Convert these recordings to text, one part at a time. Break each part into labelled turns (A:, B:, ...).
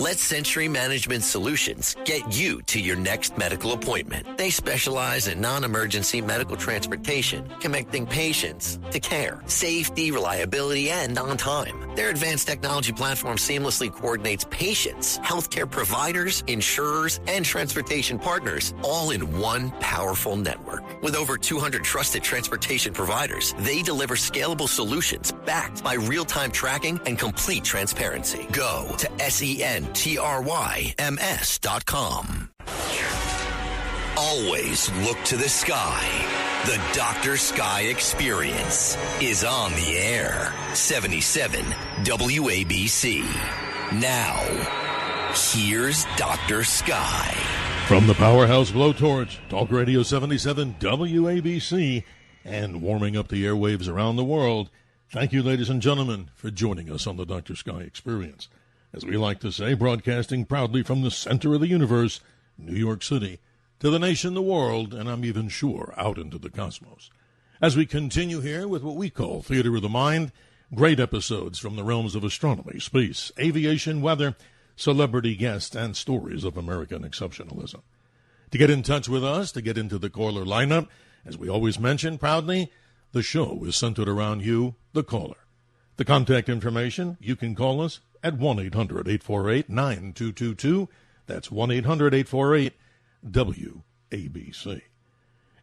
A: Let Century Management Solutions get you to your next medical appointment. They specialize in non-emergency medical transportation, connecting patients to care, safety, reliability, and on time. Their advanced technology platform seamlessly coordinates patients, healthcare providers, insurers, and transportation partners all in one powerful network. With over 200 trusted transportation providers, they deliver scalable solutions backed by real-time tracking and complete transparency. Go to SENTRYMS.com. Always look to the sky. The Dr.Sky Experience is on the air. 77 WABC. Now, here's Dr. Sky.
B: From the Powerhouse Blowtorch, Talk Radio 77 WABC, and warming up the airwaves around the world, thank you, ladies and gentlemen, for joining us on the Dr. Sky Experience. As we like to say, broadcasting proudly from the center of the universe, New York City, to the nation, the world, and I'm even sure out into the cosmos. As we continue here with what we call Theater of the Mind, great episodes from the realms of astronomy, space, aviation, weather, celebrity guests, and stories of American exceptionalism. To get in touch with us, to get into the caller lineup, as we always mention proudly, the show is centered around you, the caller. The contact information, you can call us at 1-800-848-9222. That's 1-800-848-WABC.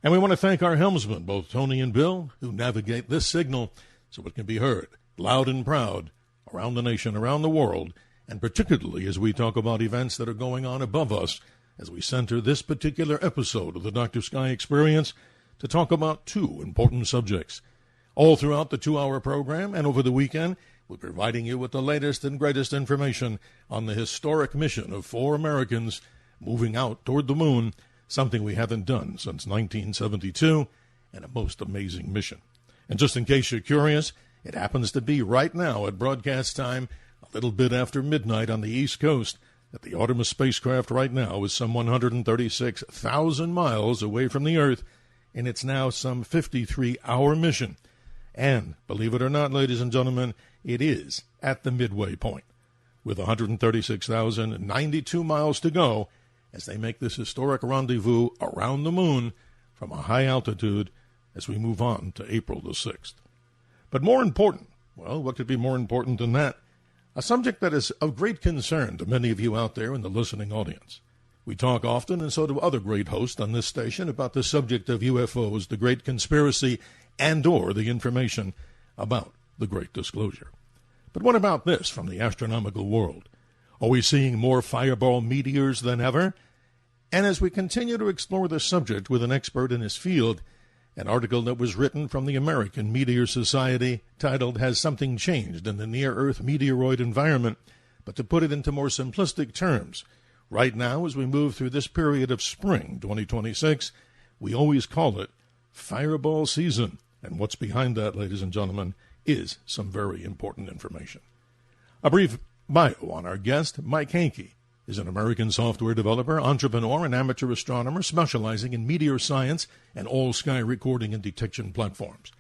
B: And we want to thank our helmsmen, both Tony and Bill, who navigate this signal so it can be heard loud and proud around the nation, around the world, and particularly as we talk about events that are going on above us as we center this particular episode of the Dr. Sky Experience to talk about two important subjects. All throughout the 2-hour program and over the weekend, we're providing you with the latest and greatest information on the historic mission of 4 Americans moving out toward the moon, something we haven't done since 1972, and a most amazing mission. And just in case you're curious, it happens to be right now at broadcast time, a little bit after midnight on the East Coast, that the Artemis spacecraft right now is some 136,000 miles away from the Earth, and it's now some 53-hour mission. And, believe it or not, ladies and gentlemen, it is at the midway point, with 136,092 miles to go as they make this historic rendezvous around the moon from a high altitude as we move on to April the 6th. But more important, well, what could be more important than that? A subject that is of great concern to many of you out there in the listening audience. We talk often, and so do other great hosts on this station, about the subject of UFOs, the great conspiracy, and or the information about the great disclosure. But what about this from the astronomical world? Are we seeing more fireball meteors than ever? And as we continue to explore this subject with an expert in his field, an article that was written from the American Meteor Society titled, "Has Something Changed in the Near-Earth Meteoroid Environment?" But to put it into more simplistic terms, right now as we move through this period of spring 2026, we always call it fireball season. And what's behind that, ladies and gentlemen, is some very important information. A brief bio on our guest. Mike Hankey is an American software developer, entrepreneur, and amateur astronomer specializing in meteor science and all-sky recording and detection platforms.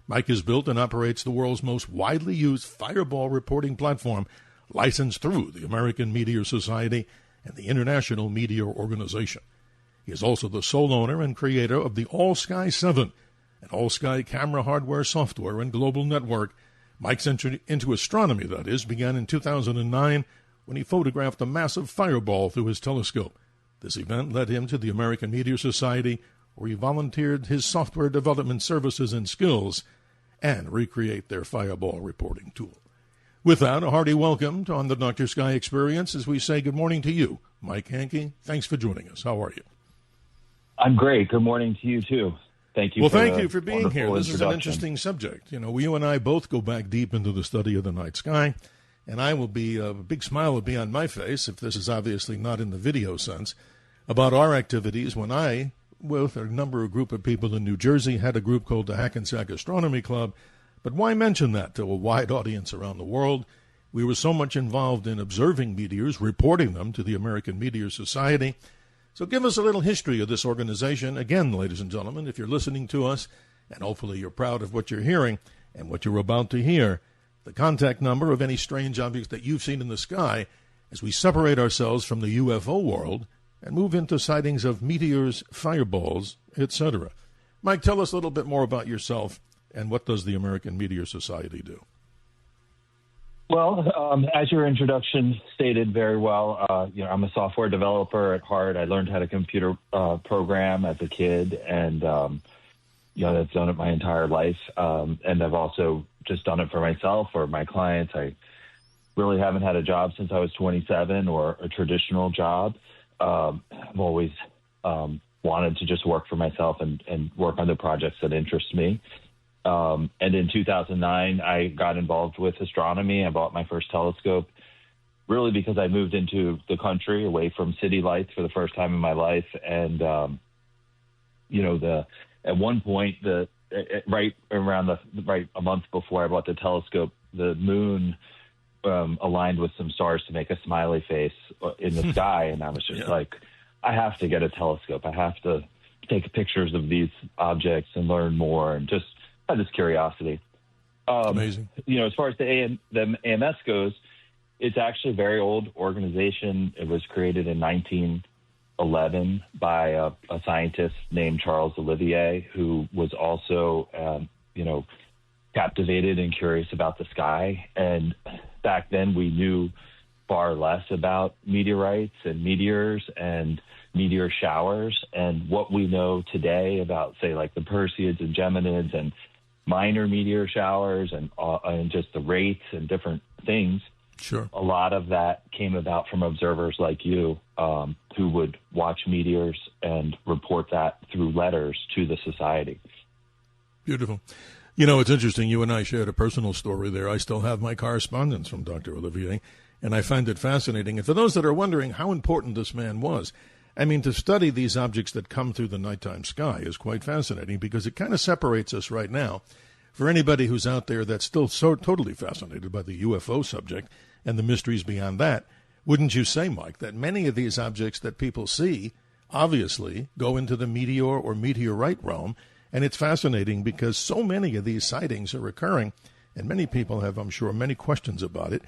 B: Mike has built and operates the world's most widely used fireball reporting platform, licensed through the American Meteor Society and the International Meteor Organization. He is also the sole owner and creator of the All-Sky 7, an all-sky camera hardware, software, and global network. Mike's entry into astronomy, that is, began in 2009 when he photographed a massive fireball through his telescope. This event led him to the American Meteor Society, where he volunteered his software development services and skills and recreate their fireball reporting tool. With that, a hearty welcome on the Dr. Sky Experience as we say good morning to you, Mike Hankey. Thanks for joining us. How are you?
C: I'm great. Good morning to you, too. Thank you.
B: Well, thank you for being here. This is an interesting subject. You know, you and I both go back deep into the study of the night sky, and I will be, a big smile will be on my face, if this is obviously not in the video sense, about our activities when I, with a group of people in New Jersey, had a group called the Hackensack Astronomy Club. But why mention that to a wide audience around the world? We were so much involved in observing meteors, reporting them to the American Meteor Society. So give us a little history of this organization. Again, ladies and gentlemen, if you're listening to us, and hopefully you're proud of what you're hearing and what you're about to hear, the contact number of any strange objects that you've seen in the sky, as we separate ourselves from the UFO world and move into sightings of meteors, fireballs, etc. Mike, tell us a little bit more about yourself and what does the American Meteor Society do?
C: Well, as your introduction stated very well, I'm a software developer at heart. I learned how to computer program as a kid, and I've done it my entire life. And I've also just done it for myself or my clients. I really haven't had a job since I was 27 or a traditional job. I've always wanted to just work for myself and work on the projects that interest me. And in 2009, I got involved with astronomy. I bought my first telescope really because I moved into the country away from city lights for the first time in my life. And, at one point, right a month before I bought the telescope, the moon aligned with some stars to make a smiley face in the sky. And I was just like, I have to get a telescope. I have to take pictures of these objects and learn more and just had this curiosity.
B: Amazing.
C: As far as the AMS goes, it's actually a very old organization. It was created in 1911 by a scientist named Charles Olivier, who was also, captivated and curious about the sky. And back then we knew far less about meteorites and meteors and meteor showers. And what we know today about, say, like the Perseids and Geminids and minor meteor showers and just the rates and different things.
B: Sure.
C: A lot of that came about from observers like you who would watch meteors and report that through letters to the society.
B: Beautiful. It's interesting. You and I shared a personal story there. I still have my correspondence from Dr. Olivier, and I find it fascinating. And for those that are wondering how important this man was, to study these objects that come through the nighttime sky is quite fascinating because it kind of separates us right now. For anybody who's out there that's still so totally fascinated by the UFO subject and the mysteries beyond that, wouldn't you say, Mike, that many of these objects that people see obviously go into the meteor or meteorite realm? And it's fascinating because so many of these sightings are occurring, and many people have, I'm sure, many questions about it.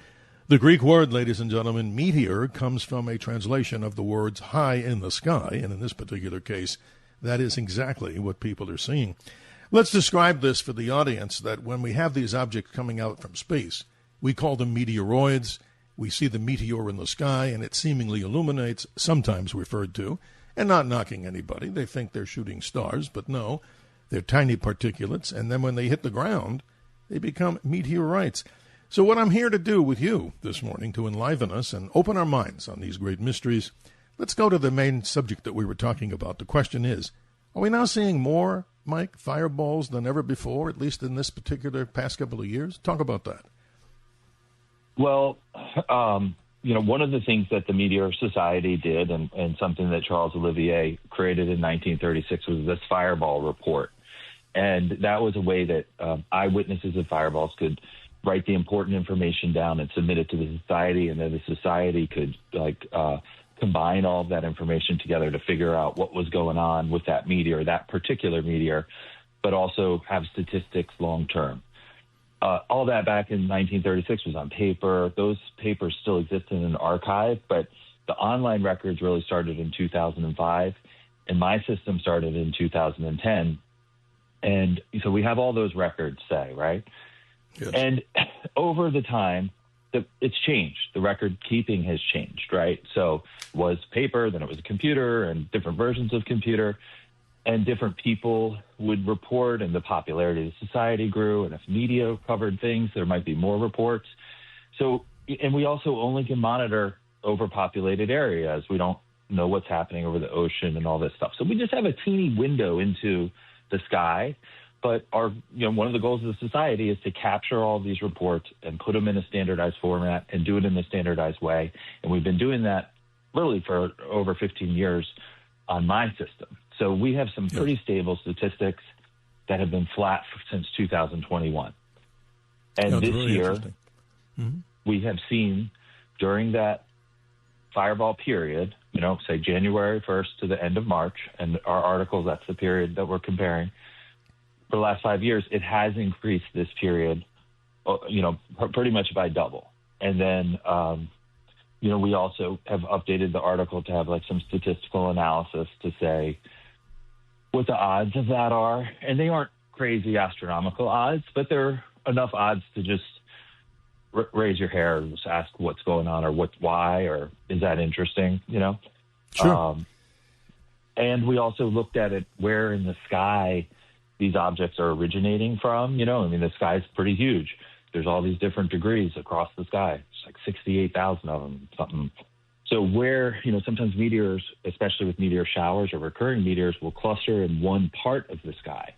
B: The Greek word, ladies and gentlemen, meteor, comes from a translation of the words high in the sky, and in this particular case, that is exactly what people are seeing. Let's describe this for the audience, that when we have these objects coming out from space, we call them meteoroids. We see the meteor in the sky, and it seemingly illuminates, sometimes referred to, and not knocking anybody. They think they're shooting stars, but no, they're tiny particulates, and then when they hit the ground, they become meteorites. So what I'm here to do with you this morning to enliven us and open our minds on these great mysteries, let's go to the main subject that we were talking about. The question is, are we now seeing more, Mike, fireballs than ever before, at least in this particular past couple of years? Talk about that.
C: Well, one of the things that the Meteor Society did and something that Charles Olivier created in 1936 was this fireball report. And that was a way that eyewitnesses of fireballs could write the important information down and submit it to the society, and then the society could combine all of that information together to figure out what was going on with that meteor, that particular meteor, but also have statistics long term. All that back in 1936 was on paper. Those papers still exist in an archive, but the online records really started in 2005, and my system started in 2010. And so we have all those records, right?
B: Yes.
C: And over the time, it's changed. The record keeping has changed, right? So it was paper, then it was a computer and different versions of computer, and different people would report, and the popularity of the society grew. And if media covered things, there might be more reports. So, and we also only can monitor overpopulated areas. We don't know what's happening over the ocean and all this stuff. So we just have a teeny window into the sky. But one of the goals of the society is to capture all these reports and put them in a standardized format and do it in a standardized way. And we've been doing that really for over 15 years on my system. So we have some pretty stable statistics that have been flat since 2021. And this
B: really
C: year, we have seen during that fireball period, say January 1st to the end of March, and our articles, that's the period that we're comparing. For the last 5 years, it has increased this period, pretty much by double. And then, we also have updated the article to have like some statistical analysis to say what the odds of that are. And they aren't crazy astronomical odds, but they're enough odds to just raise your hair and just ask what's going on or why, or is that interesting,
B: Sure.
C: And we also looked at it where in the sky these objects are originating from. The sky is pretty huge. There's all these different degrees across the sky. It's like 68,000 of them, something. So where, sometimes meteors, especially with meteor showers or recurring meteors, will cluster in one part of the sky.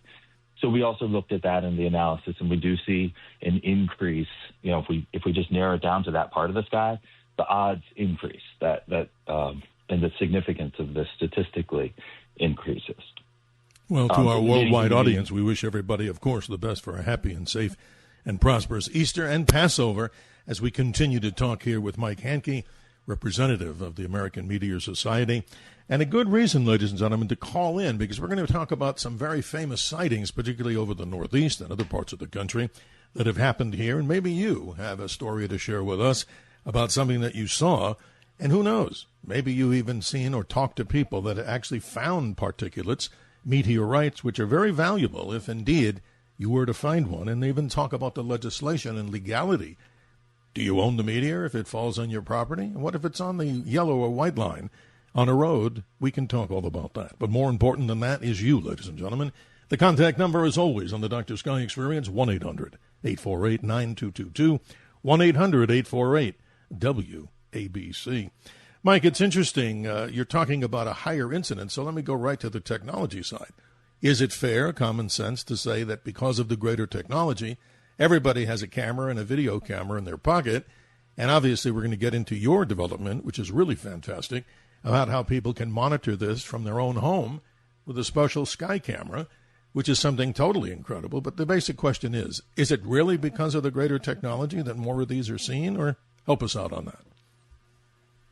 C: So we also looked at that in the analysis, and we do see an increase. If we just narrow it down to that part of the sky, the odds increase. And the significance of this statistically increases.
B: Well, to our worldwide audience, we wish everybody, of course, the best for a happy and safe and prosperous Easter and Passover as we continue to talk here with Mike Hankey, representative of the American Meteor Society. And a good reason, ladies and gentlemen, to call in, because we're going to talk about some very famous sightings, particularly over the Northeast and other parts of the country, that have happened here. And maybe you have a story to share with us about something that you saw. And who knows, maybe you even seen or talked to people that actually found particulates, meteorites, which are very valuable if indeed you were to find one. And they even talk about the legislation and legality. Do you own the meteor if it falls on your property? And what if it's on the yellow or white line on a road? We can talk all about that. But more important than that is you, ladies and gentlemen. The contact number is always on the Dr. Sky Experience, 1-800-848-9222, 1-800-848-WABC. Mike, it's interesting. You're talking about a higher incidence, so let me go right to the technology side. Is it fair, common sense, to say that because of the greater technology, everybody has a camera and a video camera in their pocket? And obviously we're going to get into your development, which is really fantastic, about how people can monitor this from their own home with a special sky camera, which is something totally incredible. But the basic question is it really because of the greater technology that more of these are seen? Or help us out on that.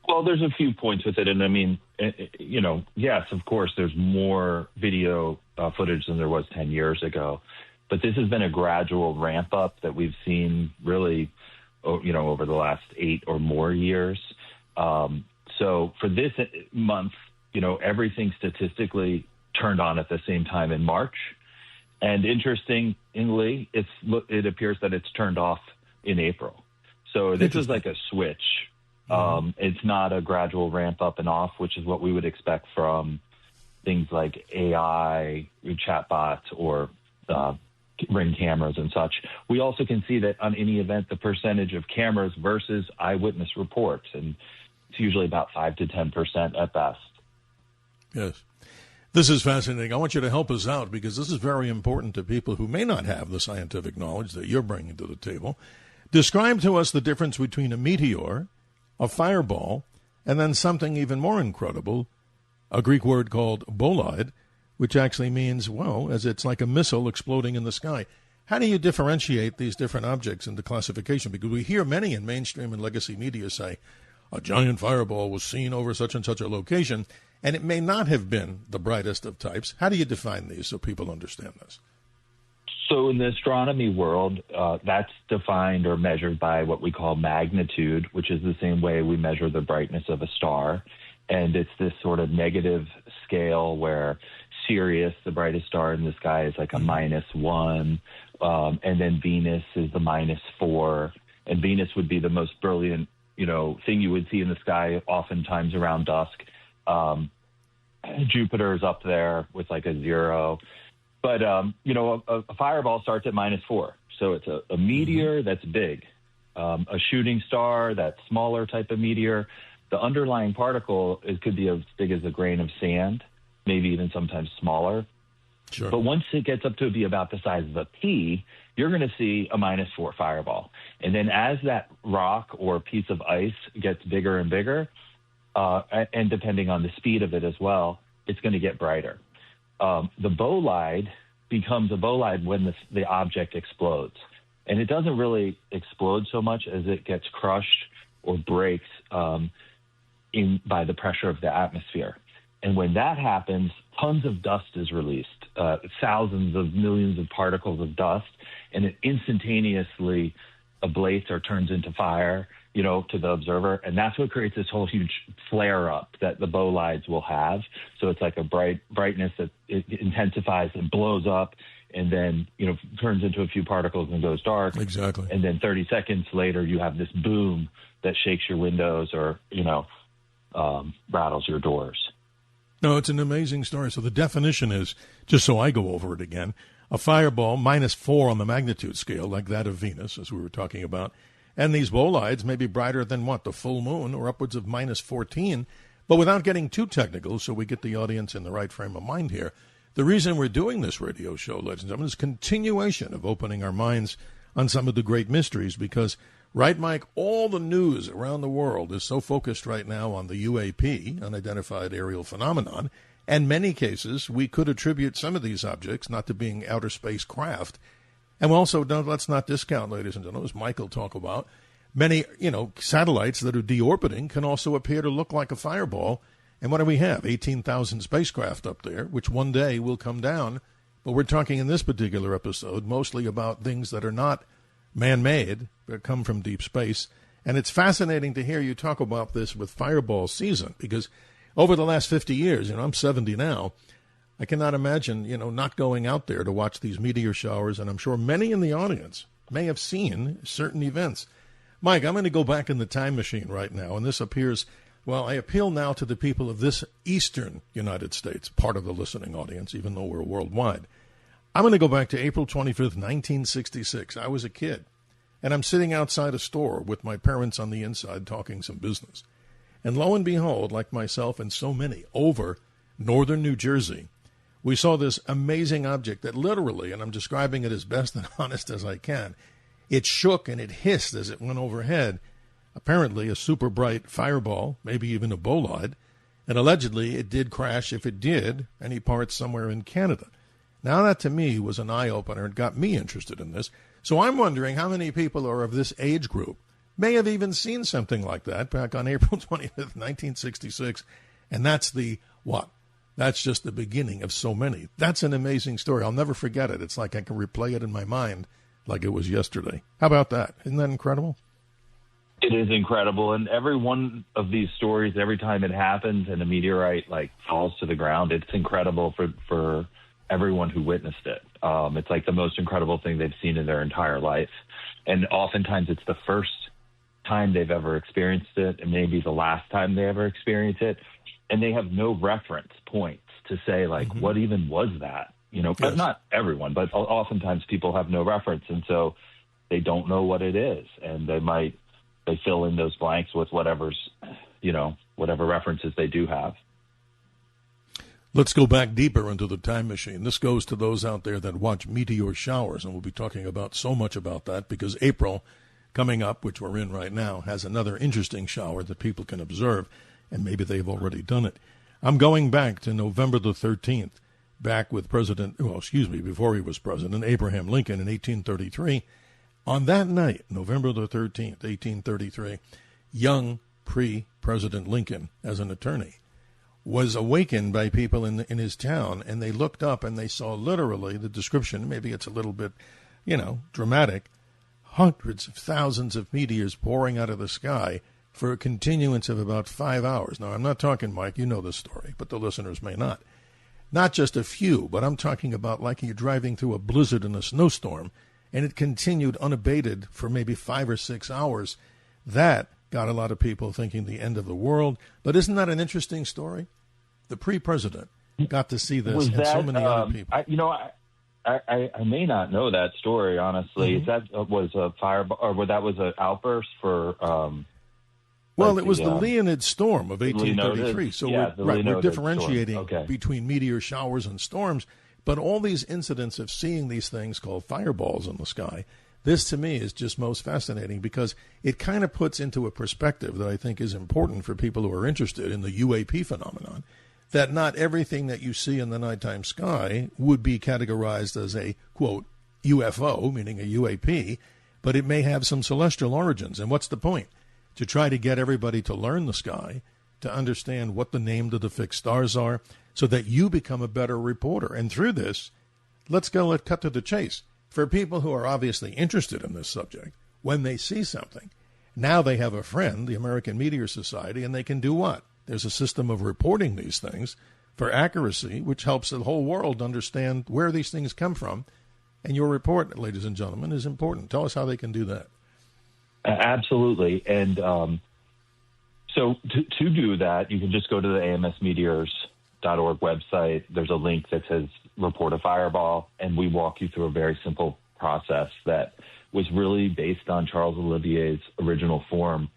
C: Well, there's a few points with it. And I mean, yes, of course, there's more video footage than there was 10 years ago. But this has been a gradual ramp up that we've seen really, over the last 8 or more years. So for this month, everything statistically turned on at the same time in March. And interestingly, it appears that it's turned off in April. So this is like a switch. It's not a gradual ramp up and off, which is what we would expect from things like AI, chatbots, or Ring cameras and such. We also can see that on any event, the percentage of cameras versus eyewitness reports, and it's usually about 5 to 10% at best.
B: Yes. This is fascinating. I want you to help us out because this is very important to people who may not have the scientific knowledge that you're bringing to the table. Describe to us the difference between a meteor, a fireball, and then something even more incredible, a Greek word called bolide, which actually means, as it's like a missile exploding in the sky. How do you differentiate these different objects into classification? Because we hear many in mainstream and legacy media say, a giant fireball was seen over such and such a location, and it may not have been the brightest of types. How do you define these so people understand this?
C: So in the astronomy world, that's defined or measured by what we call magnitude, which is the same way we measure the brightness of a star. And it's this sort of negative scale where Sirius, the brightest star in the sky, is like a -1. And then Venus is the -4. And Venus would be the most brilliant, thing you would see in the sky oftentimes around dusk. Jupiter is up there with like a 0. But, a fireball starts at -4. So it's a meteor that's big. A shooting star, that smaller type of meteor. The underlying particle could be as big as a grain of sand, maybe even sometimes smaller.
B: Sure.
C: But once it gets up to be about the size of a pea, you're going to see a -4 fireball. And then as that rock or piece of ice gets bigger and bigger, and depending on the speed of it as well, it's going to get brighter. The bolide becomes a bolide when the object explodes. And it doesn't really explode so much as it gets crushed or breaks by the pressure of the atmosphere. And when that happens, tons of dust is released, thousands of millions of particles of dust, and it instantaneously ablates or turns into fire to the observer. And that's what creates this whole huge flare up that the bolides will have. So it's like a brightness that it intensifies and blows up and then, turns into a few particles and goes dark.
B: Exactly.
C: And then 30 seconds later, you have this boom that shakes your windows or, rattles your doors.
B: No, it's an amazing story. So the definition is, just so I go over it again, a fireball -4 on the magnitude scale, like that of Venus, as we were talking about. And these bolides may be brighter than the full moon, or upwards of -14. But without getting too technical, so we get the audience in the right frame of mind here, the reason we're doing this radio show, ladies and gentlemen, is continuation of opening our minds on some of the great mysteries, because, right, Mike, all the news around the world is so focused right now on the UAP, unidentified aerial phenomenon, and in many cases we could attribute some of these objects not to being outer space craft. And also, let's not discount, ladies and gentlemen, as Mike will talk about, many, satellites that are deorbiting can also appear to look like a fireball. And what do we have? 18,000 spacecraft up there, which one day will come down. But we're talking in this particular episode mostly about things that are not man-made, but come from deep space. And it's fascinating to hear you talk about this with fireball season, because over the last 50 years, I'm 70 now, I cannot imagine, not going out there to watch these meteor showers, and I'm sure many in the audience may have seen certain events. Mike, I'm going to go back in the time machine right now, and this appears, I appeal now to the people of this eastern United States, part of the listening audience, even though we're worldwide. I'm going to go back to April 25th, 1966. I was a kid, and I'm sitting outside a store with my parents on the inside talking some business. And lo and behold, like myself and so many over northern New Jersey, we saw this amazing object that literally, and I'm describing it as best and honest as I can, it shook and it hissed as it went overhead, apparently a super bright fireball, maybe even a bolide, and allegedly it did crash, if it did, any parts somewhere in Canada. Now that to me was an eye-opener and got me interested in this. So I'm wondering how many people are of this age group may have even seen something like that back on April 25th, 1966, and that's the what? That's just the beginning of so many. That's an amazing story. I'll never forget it. It's like I can replay it in my mind like it was yesterday. How about that? Isn't that incredible?
C: It is incredible. And every one of these stories, every time it happens and a meteorite falls to the ground, it's incredible for everyone who witnessed it. It's like the most incredible thing they've seen in their entire life. And oftentimes it's the first time they've ever experienced it, and maybe the last time they ever experience it. And they have no reference points to say, what even was that? But
B: Yes.
C: Not everyone, but oftentimes people have no reference. And so they don't know what it is. And they fill in those blanks with whatever references they do have.
B: Let's go back deeper into the time machine. This goes to those out there that watch meteor showers, and we'll be talking about so much about that because April coming up, which we're in right now, has another interesting shower that people can observe, and maybe they've already done it. I'm going back to November the 13th, back with before he was president, Abraham Lincoln in 1833. On that night, November the 13th, 1833, young pre-President Lincoln, as an attorney, was awakened by people in his town, and they looked up and they saw literally the description, maybe it's a little bit, dramatic, hundreds of thousands of meteors pouring out of the sky for a continuance of about 5 hours. Now, I'm not talking, Mike, you know this story, but the listeners may not. Not just a few, but I'm talking about like you're driving through a blizzard and a snowstorm, and it continued unabated for maybe 5 or 6 hours. That got a lot of people thinking the end of the world. But isn't that an interesting story? The pre-president got to see this, and so many other people.
C: I may not know that story, honestly.
B: Mm-hmm.
C: That was a fire, or that was an outburst for...
B: it was the Leonid storm of 1833. So we're differentiating between meteor showers and storms. But all these incidents of seeing these things called fireballs in the sky, this to me is just most fascinating because it kind of puts into a perspective that I think is important for people who are interested in the UAP phenomenon, that not everything that you see in the nighttime sky would be categorized as a, quote, UFO, meaning a UAP, but it may have some celestial origins. And what's the point? To try to get everybody to learn the sky, to understand what the name of the fixed stars are, so that you become a better reporter. And through this, let's cut to the chase. For people who are obviously interested in this subject, when they see something, Now they have a friend, the American Meteor Society, and they can do what? There's a system of reporting these things for accuracy, which helps the whole world understand where these things come from. And your report, ladies and gentlemen, is important. Tell us how they can do that.
C: Absolutely. And so to do that, you can just go to the amsmeteors.org website. There's a link that says Report a Fireball, and we walk you through a very simple process that was really based on Charles Olivier's original form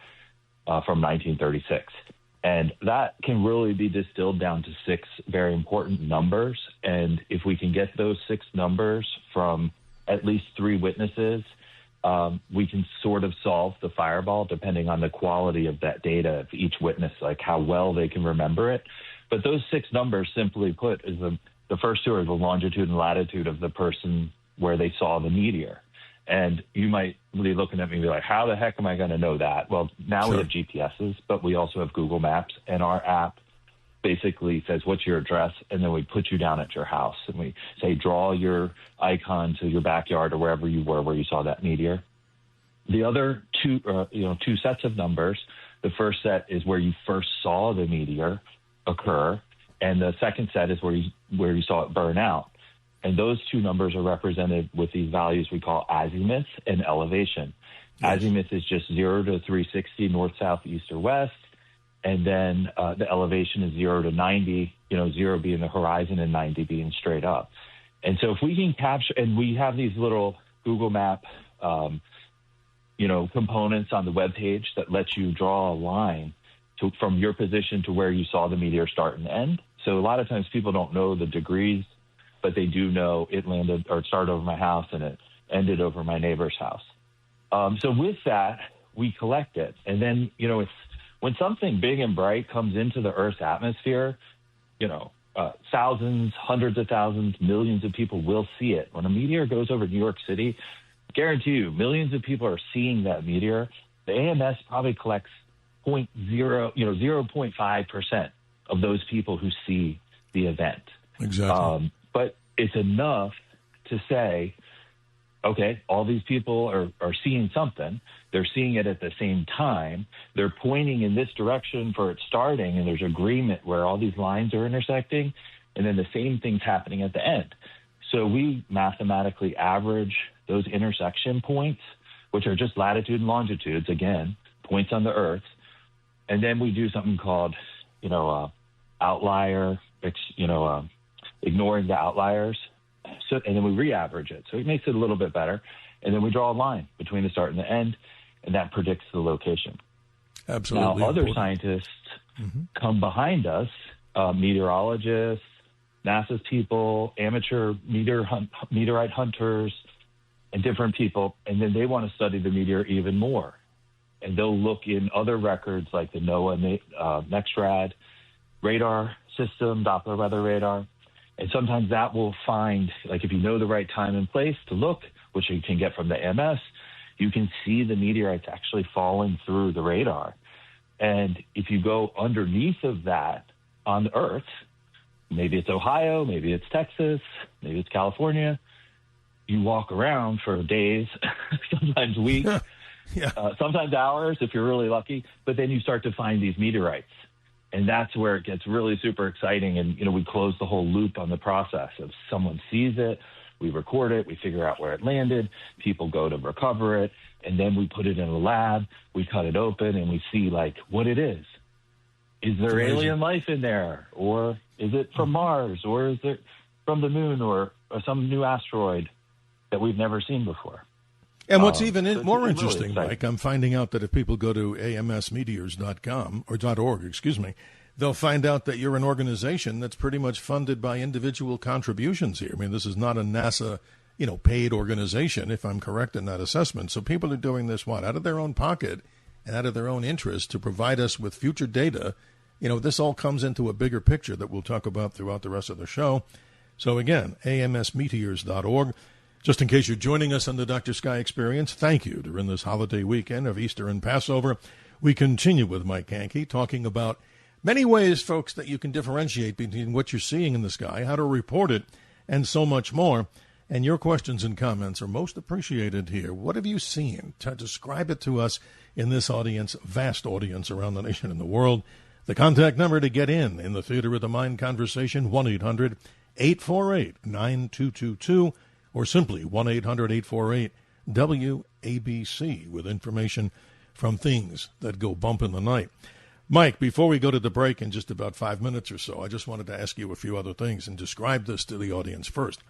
C: from 1936. And that can really be distilled down to 6 very important numbers. And if we can get those 6 numbers from at least 3 witnesses, we can sort of solve the fireball depending on the quality of that data of each witness, like how well they can remember it. But those 6 numbers, simply put, is the first 2 are the longitude and latitude of the person where they saw the meteor. And you might be looking at me and be like, how the heck am I going to know that? Well, now we have GPSs, but we also have Google Maps, and our app basically says, what's your address? And then we put you down at your house, and we say, draw your icon to your backyard or wherever you were where you saw that meteor. The other 2 sets of numbers, the first set is where you first saw the meteor occur, and the second set is where you saw it burn out. And those 2 numbers are represented with these values we call azimuth and elevation. Yes. Azimuth is just 0 to 360 north, south, east, or west. And then the elevation is 0 to 90, 0 being the horizon and 90 being straight up. And so if we can capture, and we have these little Google Map, components on the webpage that let you draw a line from your position to where you saw the meteor start and end. So a lot of times people don't know the degrees, but they do know it landed or it started over my house and it ended over my neighbor's house. So with that, we collect it. And then, it's when something big and bright comes into the Earth's atmosphere, thousands, hundreds of thousands, millions of people will see it. When a meteor goes over New York City, I guarantee you, millions of people are seeing that meteor. The AMS probably collects 0.5% of those people who see the event.
B: Exactly.
C: But it's enough to say, okay, all these people are seeing something. They're seeing it at the same time. They're pointing in this direction for it starting, and there's agreement where all these lines are intersecting, and then the same thing's happening at the end. So we mathematically average those intersection points, which are just latitude and longitudes, again, points on the Earth, and then we do something called, outlier, ignoring the outliers. So, and then we re-average it. So it makes it a little bit better. And then we draw a line between the start and the end, and that predicts the location.
B: Absolutely.
C: Now, other scientists come behind us, meteorologists, NASA's people, amateur meteorite hunters, and different people, and then they want to study the meteor even more. And they'll look in other records like the NOAA NEXRAD radar system, Doppler weather radar. And sometimes that will find, like if you know the right time and place to look, which you can get from the MS, you can see the meteorites actually falling through the radar. And if you go underneath of that on Earth, maybe it's Ohio, maybe it's Texas, maybe it's California, you walk around for days, sometimes weeks, sometimes hours if you're really lucky, but then you start to find these meteorites. And that's where it gets really super exciting. And, we close the whole loop on the process of someone sees it, we record it, we figure out where it landed, people go to recover it, and then we put it in a lab, we cut it open, and we see, what it is. Is there alien life in there? Or is it from Mars? Or is it from the moon or some new asteroid that we've never seen before?
B: And what's even more interesting, really, Mike, I'm finding out that if people go to amsmeteors.com or .org, they'll find out that you're an organization that's pretty much funded by individual contributions here. I mean, this is not a NASA, paid organization, if I'm correct in that assessment. So people are doing this, out of their own pocket and out of their own interest to provide us with future data. This all comes into a bigger picture that we'll talk about throughout the rest of the show. So again, amsmeteors.org. Just in case you're joining us on the Dr. Sky Experience, thank you. During this holiday weekend of Easter and Passover, we continue with Mike Hankey talking about many ways, folks, that you can differentiate between what you're seeing in the sky, how to report it, and so much more. And your questions and comments are most appreciated here. What have you seen? Describe it to us in this audience, vast audience around the nation and the world. The contact number to get in the Theater of the Mind conversation, 1-800-848-9222, or simply 1-800-848-WABC with information from things that go bump in the night. Mike, before we go to the break in just about 5 minutes or so, I just wanted to ask you a few other things and describe this to the audience first.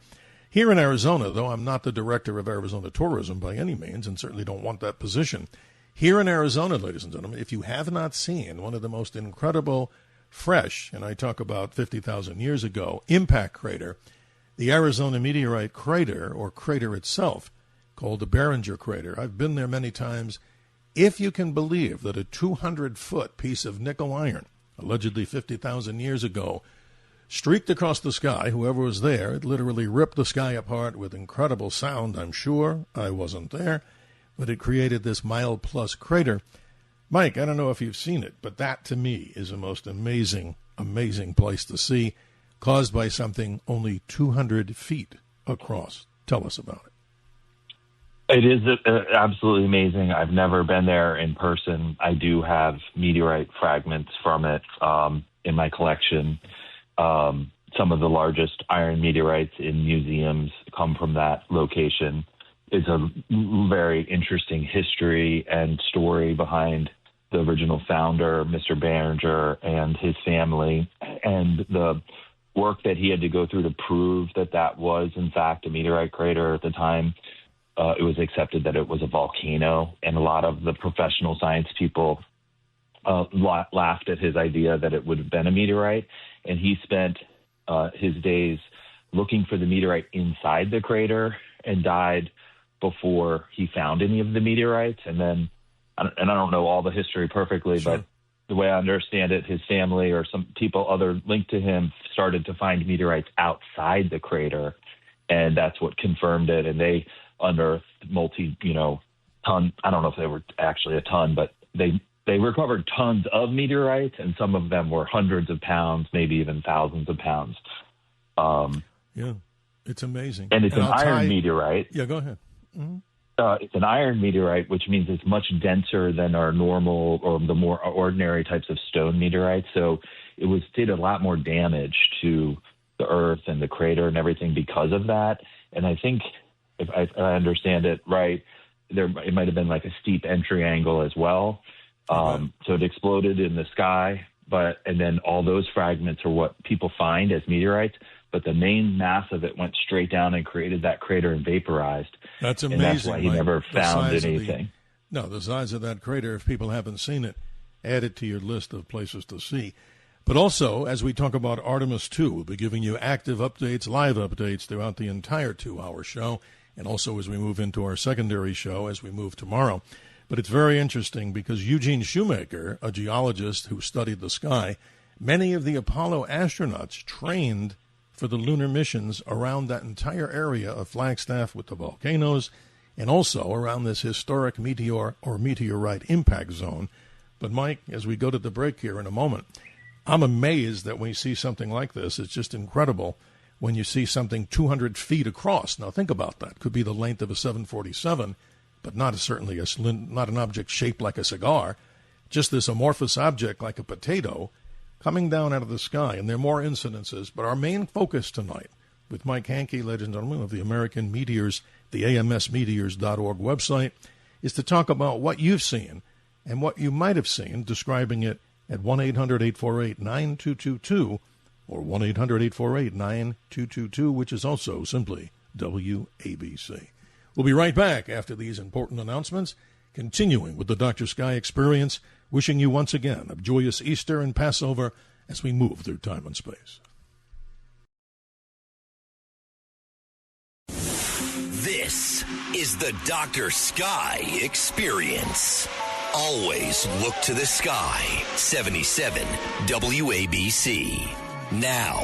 B: Here in Arizona, though I'm not the director of Arizona Tourism by any means and certainly don't want that position, here in Arizona, ladies and gentlemen, if you have not seen one of the most incredible, fresh, and I talk about 50,000 years ago, impact crater, the Arizona meteorite crater, or crater itself, called the Barringer crater. I've been there many times. If you can believe that a 200-foot piece of nickel iron, allegedly 50,000 years ago, streaked across the sky, whoever was there, it literally ripped the sky apart with incredible sound, I'm sure. I wasn't there, but it created this mile-plus crater. Mike, I don't know if you've seen it, but that to me is the most amazing, amazing place to see, caused by something only 200 feet across. Tell us about it.
C: It is absolutely amazing. I've never been there in person. I do have meteorite fragments from it in my collection. Some of the largest iron meteorites in museums come from that location. It's a very interesting history and story behind the original founder, Mr. Barringer, and his family, and the work that he had to go through to prove that that was, in fact, a meteorite crater at the time. It was accepted that it was a volcano, and a lot of the professional science people laughed at his idea that it would have been a meteorite, and he spent his days looking for the meteorite inside the crater and died before he found any of the meteorites. And then, and I don't know all the history perfectly,
B: Sure.
C: but the way I understand it, his family or some people other linked to him started to find meteorites outside the crater, and that's what confirmed it. And they unearthed ton, I don't know if they were actually a ton, but they recovered tons of meteorites, and some of them were hundreds of pounds, maybe even thousands of pounds.
B: Yeah, it's amazing.
C: And it's an iron meteorite.
B: Yeah, go ahead. Mm-hmm.
C: It's an iron meteorite, which means it's much denser than our normal or the more ordinary types of stone meteorites. So it did a lot more damage to the Earth and the crater and everything because of that. And I think, if I understand it right, it might have been like a steep entry angle as well. So it exploded in the sky, and then all those fragments are what people find as meteorites. But the main mass of it went straight down and created that crater and vaporized.
B: That's amazing.
C: And that's why he never found anything.
B: The size of that crater, if people haven't seen it, add it to your list of places to see. But also, as we talk about Artemis 2, we'll be giving you active updates, live updates throughout the entire 2-hour show, and also as we move into our secondary show, as we move tomorrow. But it's very interesting because Eugene Shoemaker, a geologist who studied the sky, many of the Apollo astronauts trained for the lunar missions around that entire area of Flagstaff with the volcanoes and also around this historic meteor or meteorite impact zone. But, Mike, as we go to the break here in a moment, I'm amazed that when you see something like this, it's just incredible when you see something 200 feet across. Now, think about that. Could be the length of a 747, but not an object shaped like a cigar, just this amorphous object like a potato coming down out of the sky. And there are more incidences, but our main focus tonight with Mike Hankey, ladies and gentlemen, of the American Meteors, the AMSmeteors.org website, is to talk about what you've seen and what you might have seen, describing it at 1-800-848-9222 or 1-800-848-9222, which is also simply WABC. We'll be right back after these important announcements, continuing with the Dr. Sky Experience, wishing you once again a joyous Easter and Passover as we move through time and space.
A: This is the Dr. Sky Experience. Always look to the sky. 77 WABC. Now,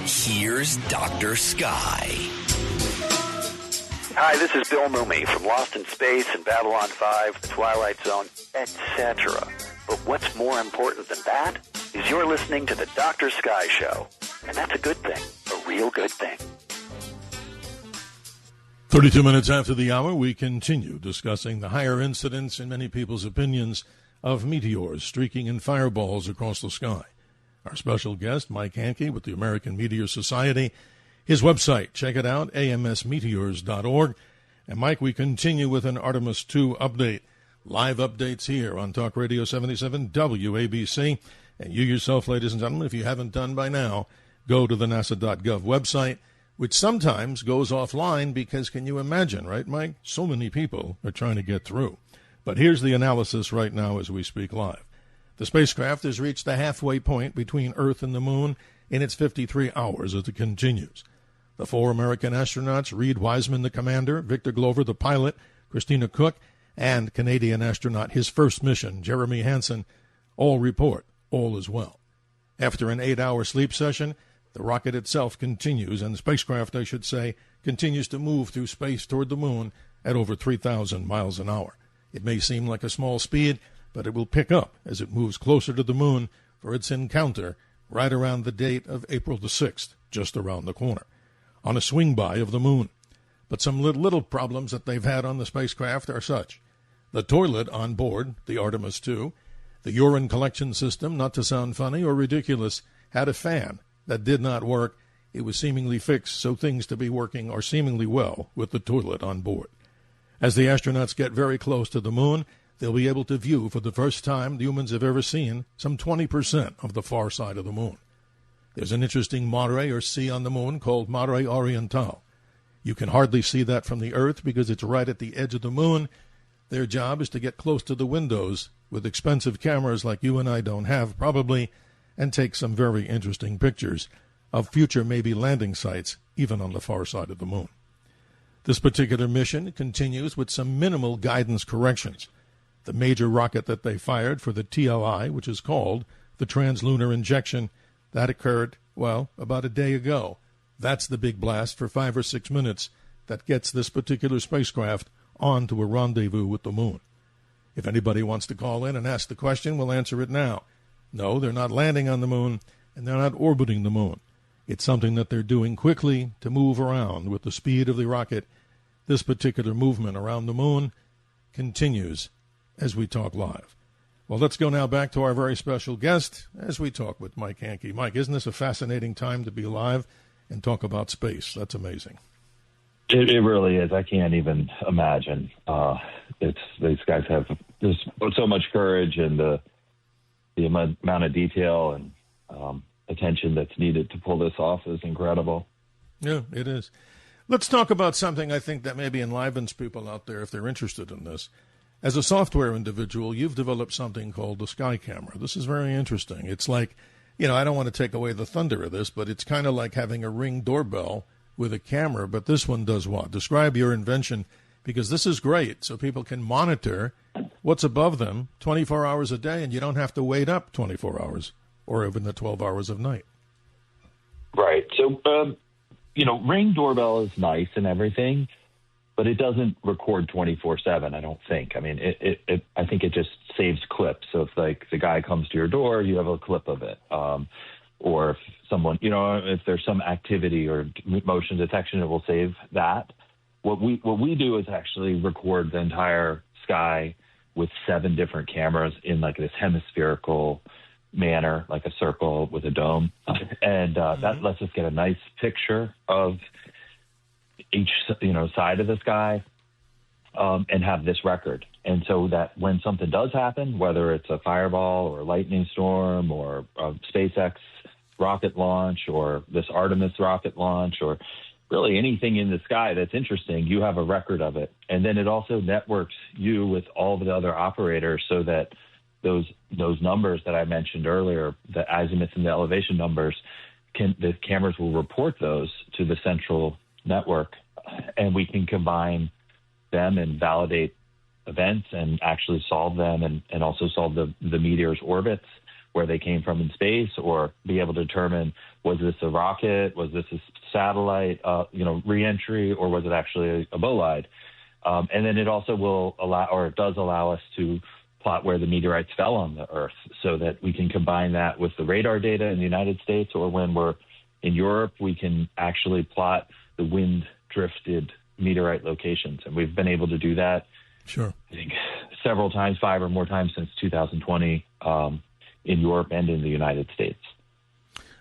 A: here's Dr. Sky.
D: Hi, this is Bill Mooney from Lost in Space and Babylon 5, The Twilight Zone, etc. But what's more important than that is you're listening to the Dr. Sky Show. And that's a good thing, a real good thing.
B: 32 minutes after the hour, we continue discussing the higher incidence, in many people's opinions, of meteors streaking in fireballs across the sky. Our special guest, Mike Hankey with the American Meteor Society. His website, check it out, amsmeteors.org. And Mike, we continue with an Artemis II update. Live updates here on Talk Radio 77 WABC. And you yourself, ladies and gentlemen, if you haven't done by now, go to the nasa.gov website, which sometimes goes offline because, can you imagine, right, Mike? So many people are trying to get through. But here's the analysis right now as we speak live. The spacecraft has reached the halfway point between Earth and the Moon in its 53 hours as it continues. The 4 American astronauts, Reed Wiseman, the commander, Victor Glover, the pilot, Christina Cook, and Canadian astronaut, his first mission, Jeremy Hansen, all report all is well. After an 8-hour sleep session, the rocket itself continues, and the spacecraft, I should say, continues to move through space toward the Moon at over 3,000 miles an hour. It may seem like a small speed, but it will pick up as it moves closer to the Moon for its encounter right around the date of April the 6th, just around the corner, on a swing-by of the Moon. But some little problems that they've had on the spacecraft are such. The toilet on board, the Artemis II, the urine collection system, not to sound funny or ridiculous, had a fan that did not work. It was seemingly fixed, so things to be working are seemingly well with the toilet on board. As the astronauts get very close to the Moon, they'll be able to view for the first time humans have ever seen some 20% of the far side of the Moon. There's an interesting mare or sea on the Moon called Mare Orientale. You can hardly see that from the Earth because it's right at the edge of the Moon. Their job is to get close to the windows with expensive cameras like you and I don't have probably, and take some very interesting pictures of future maybe landing sites even on the far side of the Moon. This particular mission continues with some minimal guidance corrections. The major rocket that they fired for the TLI, which is called the Translunar Injection, that occurred, well, about a day ago. That's the big blast for 5 or 6 minutes that gets this particular spacecraft onto a rendezvous with the Moon. If anybody wants to call in and ask the question, we'll answer it now. No, they're not landing on the Moon, and they're not orbiting the Moon. It's something that they're doing quickly to move around with the speed of the rocket. This particular movement around the Moon continues as we talk live. Well, let's go now back to our very special guest as we talk with Mike Hankey. Mike, isn't this a fascinating time to be alive and talk about space? That's amazing.
C: It really is. I can't even imagine. These guys have just so much courage, and the amount of detail and attention that's needed to pull this off is incredible.
B: Yeah, it is. Let's talk about something I think that maybe enlivens people out there if they're interested in this. As a software individual, you've developed something called the Sky Camera. This is very interesting. It's like, I don't want to take away the thunder of this, but it's kind of like having a Ring doorbell with a camera. But this one does what? Describe your invention, because this is great, so people can monitor what's above them 24 hours a day, and you don't have to wait up 24 hours or even the 12 hours of night.
C: Right. So, Ring doorbell is nice and everything, but it doesn't record 24/7, I don't think. I mean, I think it just saves clips. So if, like, the guy comes to your door, you have a clip of it. Or if someone, if there's some activity or motion detection, it will save that. What we do is actually record the entire sky with 7 different cameras in, like, this hemispherical manner, like a circle with a dome. And that lets us get a nice picture of each, side of the sky, and have this record. And so that when something does happen, whether it's a fireball or a lightning storm or a SpaceX rocket launch or this Artemis rocket launch or really anything in the sky that's interesting, you have a record of it. And then it also networks you with all the other operators so that those numbers that I mentioned earlier, the azimuth and the elevation numbers, the cameras will report those to the central network, and we can combine them and validate events and actually solve them, and also solve the meteor's orbits, where they came from in space, or be able to determine, was this a rocket, was this a satellite, re-entry, or was it actually a bolide? And then it also will allow, or it does allow us to plot where the meteorites fell on the Earth, so that we can combine that with the radar data in the United States, or when we're in Europe, we can actually plot the wind-drifted meteorite locations. And we've been able to do that,
B: sure,
C: I think, several times, 5 or more times since 2020 in Europe and in the United States.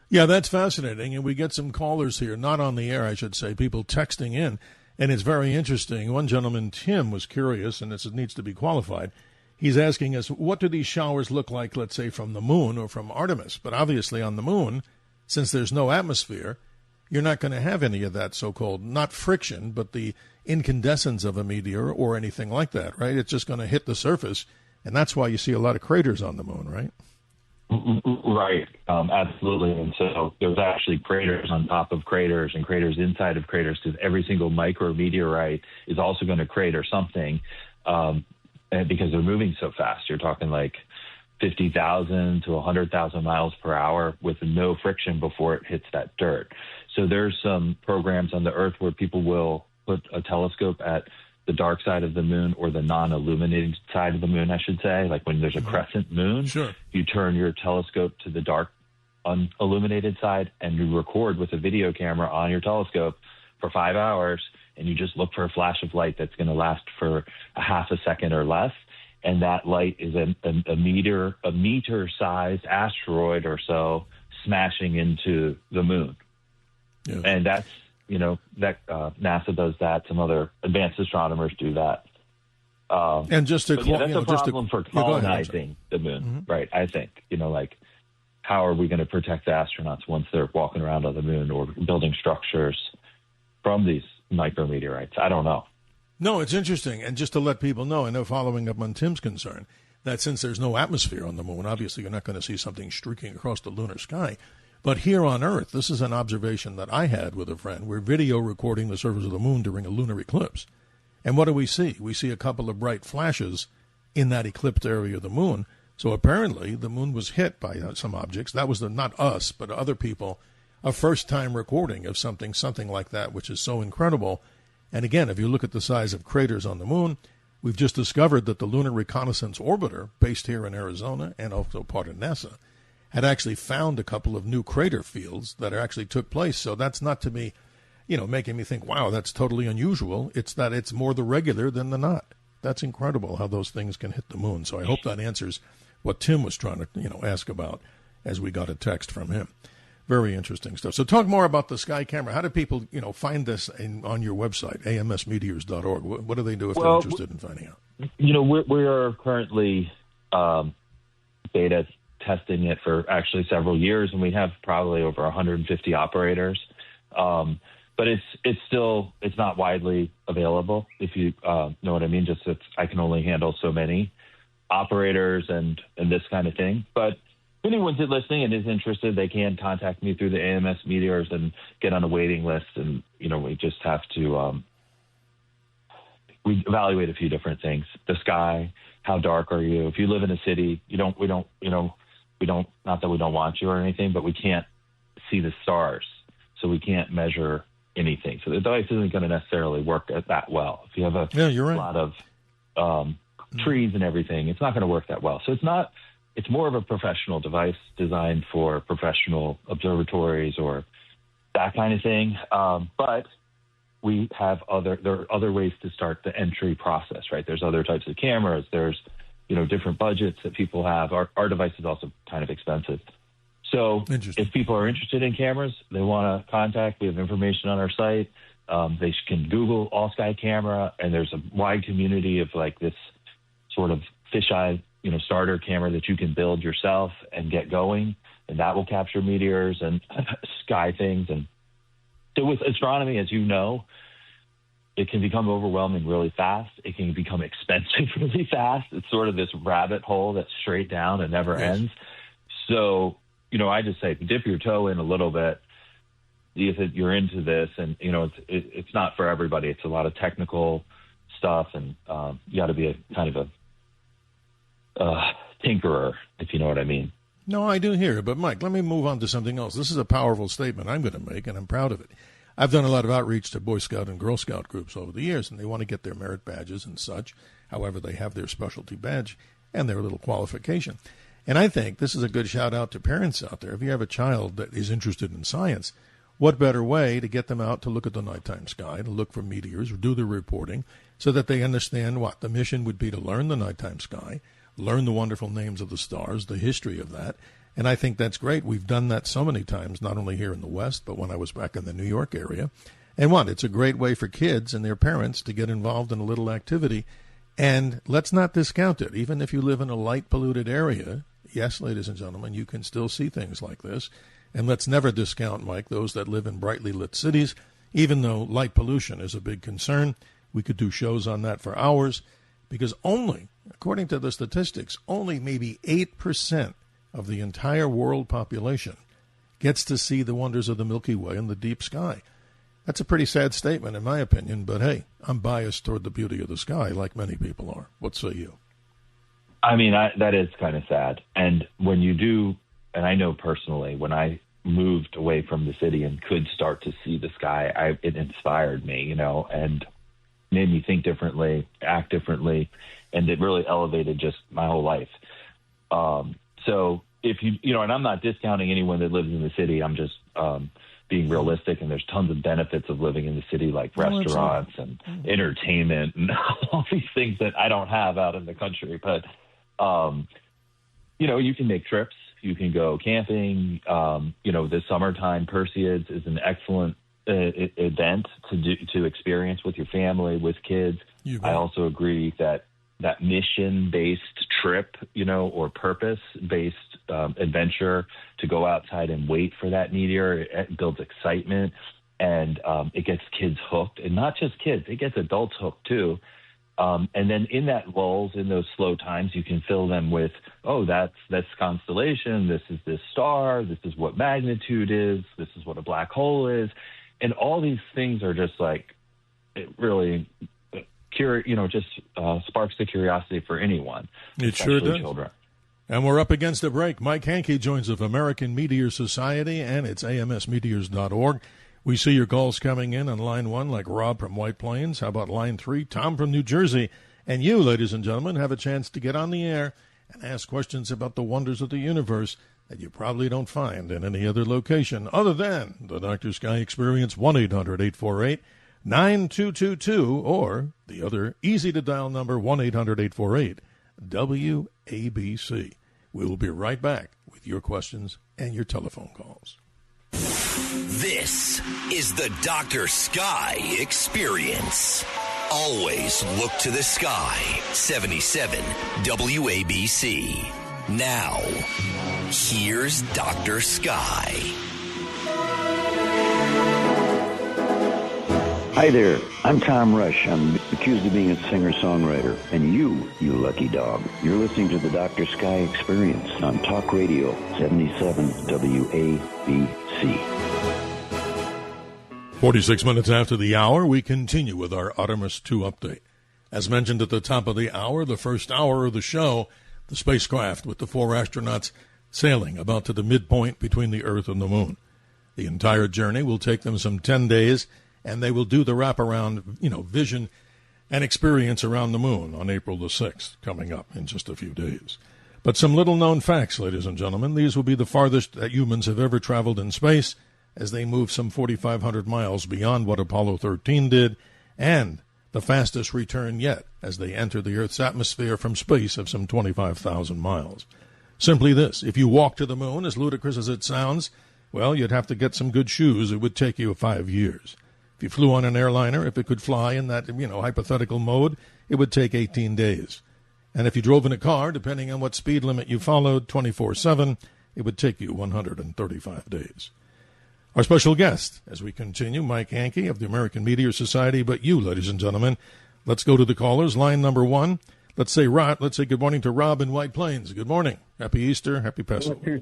B: Yeah, that's fascinating. And we get some callers here, not on the air, I should say, people texting in. And it's very interesting. One gentleman, Tim, was curious, and this needs to be qualified. He's asking us, what do these showers look like, let's say, from the moon or from Artemis? But obviously on the moon, since there's no atmosphere, you're not going to have any of that so-called, not friction, but the incandescence of a meteor or anything like that, right? It's just going to hit the surface, and that's why you see a lot of craters on the moon, right?
C: Right, absolutely. And so there's actually craters on top of craters and craters inside of craters, because every single micrometeorite is also going to crater something because they're moving so fast. You're talking like 50,000 to 100,000 miles per hour with no friction before it hits that dirt. So there's some programs on the Earth where people will put a telescope at the dark side of the moon, or the non-illuminated side of the moon, I should say. Like when there's a crescent moon,
B: sure,
C: you turn your telescope to the dark, unilluminated side, and you record with a video camera on your telescope for 5 hours, and you just look for a flash of light that's going to last for a half a second or less. And that light is a meter-sized asteroid or so smashing into the moon. Yeah. And that's, NASA does that. Some other advanced astronomers do that.
B: And just to
C: that's a problem for colonizing the moon, right? I think, like, how are we going to protect the astronauts once they're walking around on the moon or building structures from these micrometeorites? I don't know.
B: No, it's interesting. And just to let people know, I know, following up on Tim's concern, that since there's no atmosphere on the moon, obviously you're not going to see something streaking across the lunar sky. But here on Earth, this is an observation that I had with a friend. We're video recording the surface of the moon during a lunar eclipse. And what do we see? We see a couple of bright flashes in that eclipsed area of the moon. So apparently the moon was hit by some objects. That was not us, but other people, a first-time recording of something like that, which is so incredible. And again, if you look at the size of craters on the moon, we've just discovered that the Lunar Reconnaissance Orbiter, based here in Arizona and also part of NASA, had actually found a couple of new crater fields that actually took place. So that's not to me, making me think, wow, that's totally unusual. It's that it's more the regular than the not. That's incredible how those things can hit the moon. So I hope that answers what Tim was trying to, ask about as we got a text from him. Very interesting stuff. So talk more about the Sky Camera. How do people, find this on your website, amsmeteors.org? What do they do if they're interested in finding out?
C: We are currently beta testing it for actually several years, and we have probably over 150 operators. But it's not widely available, if you know what I mean. Just I can only handle so many operators and this kind of thing. But if anyone's listening and is interested, they can contact me through the AMS Meteors and get on a waiting list. And we just have to we evaluate a few different things: the sky, how dark are you? If you live in a city, we don't, not that we don't want you or anything, but we can't see the stars, so we can't measure anything. So the device isn't going to necessarily work that well. If you have a lot of trees and everything, it's not going to work that well. So it's more of a professional device designed for professional observatories or that kind of thing. But we have there are other ways to start the entry process, right? There's other types of cameras. There's, different budgets that people have. Our device is also kind of expensive. So if people are interested in cameras, they want to contact, we have information on our site. They can Google All Sky Camera, and there's a wide community of like this sort of fisheye, starter camera that you can build yourself and get going, and that will capture meteors and sky things. And so with astronomy, as you know, it can become overwhelming really fast. It can become expensive really fast. It's sort of this rabbit hole that's straight down and never ends. So, I just say dip your toe in a little bit, see if you're into this. And, it's not for everybody. It's a lot of technical stuff, and you got to be a kind of a tinkerer, if you know what I mean.
B: No, I do hear it. But, Mike, let me move on to something else. This is a powerful statement I'm going to make, and I'm proud of it. I've done a lot of outreach to Boy Scout and Girl Scout groups over the years, and they want to get their merit badges and such. However, they have their specialty badge and their little qualification. And I think this is a good shout-out to parents out there. If you have a child that is interested in science, what better way to get them out to look at the nighttime sky, to look for meteors, do the reporting, so that they understand what the mission would be to learn the nighttime sky, learn the wonderful names of the stars, the history of that. And I think that's great. We've done that so many times, not only here in the West, but when I was back in the New York area. And it's a great way for kids and their parents to get involved in a little activity. And let's not discount it. Even if you live in a light-polluted area, yes, ladies and gentlemen, you can still see things like this. And let's never discount, Mike, those that live in brightly lit cities. Even though light pollution is a big concern, we could do shows on that for hours, because only, according to the statistics, only maybe 8% of the entire world population gets to see the wonders of the Milky Way in the deep sky. That's a pretty sad statement, in my opinion, but hey, I'm biased toward the beauty of the sky, like many people are. What say you?
C: I mean, that is kind of sad. And when you do, and I know personally, when I moved away from the city and could start to see the sky, it inspired me, and made me think differently, act differently, and it really elevated just my whole life. So if and I'm not discounting anyone that lives in the city, I'm just being realistic, and there's tons of benefits of living in the city, like restaurants and entertainment and all these things that I don't have out in the country. But, you can make trips. You can go camping. The summertime Perseids is an excellent event to experience with your family, with kids. I also agree that mission-based trip, or purpose-based adventure to go outside and wait for that meteor, it builds excitement, and it gets kids hooked. And not just kids, it gets adults hooked too. And then in that lulls, in those slow times, you can fill them with, that's constellation, this is this star, this is what magnitude is, this is what a black hole is. And all these things are just like, it really, sparks the curiosity for anyone.
B: It sure does.
C: Children.
B: And we're up against a break. Mike Hankey joins us of American Meteor Society, and it's amsmeteors.org. We see your calls coming in on line 1, like Rob from White Plains. How about line 3, Tom from New Jersey? And you, ladies and gentlemen, have a chance to get on the air and ask questions about the wonders of the universe that you probably don't find in any other location other than the Dr. Sky Experience, 1-800-848-9222, or the other easy-to-dial number, 1-800-848-WABC. We will be right back with your questions and your telephone calls.
A: This is the Dr. Sky Experience. Always look to the sky. 77 WABC. Now, here's Dr. Sky.
E: Hi there, I'm Tom Rush. I'm accused of being a singer-songwriter. And you lucky dog, you're listening to the Dr. Sky Experience on Talk Radio 77 WABC.
B: 46 minutes after the hour, we continue with our Artemis II update. As mentioned at the top of the hour, the first hour of the show, the spacecraft with the 4 astronauts sailing about to the midpoint between the Earth and the Moon. The entire journey will take them some 10 days, and they will do the wraparound, vision and experience around the Moon on April the 6th, coming up in just a few days. But some little-known facts, ladies and gentlemen. These will be the farthest that humans have ever traveled in space, as they move some 4,500 miles beyond what Apollo 13 did, and the fastest return yet as they enter the Earth's atmosphere from space of some 25,000 miles. Simply this, if you walk to the Moon, as ludicrous as it sounds, well, you'd have to get some good shoes. It would take you 5 years. If you flew on an airliner, if it could fly in that, hypothetical mode, it would take 18 days. And if you drove in a car, depending on what speed limit you followed, 24/7, it would take you 135 days. Our special guest, as we continue, Mike Hankey of the American Meteor Society. But you, ladies and gentlemen, let's go to the callers. Line number 1. Let's say good morning to Rob in White Plains. Good morning. Happy Easter. Happy Passover.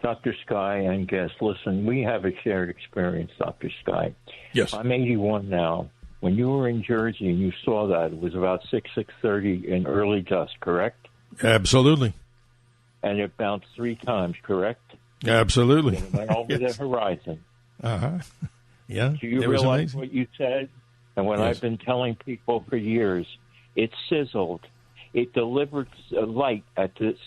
F: Dr. Sky and guests, listen, we have a shared experience, Dr. Sky.
B: Yes.
F: I'm 81 now. When you were in Jersey and you saw that, it was about 6:30 in early dusk, correct?
B: Absolutely.
F: And it bounced 3 times, correct?
B: Absolutely.
F: And it went over
B: yes.
F: the horizon.
B: Uh-huh. Yeah.
F: Do you realize what you said? And what I've been telling people for years, it sizzled. It delivered light at the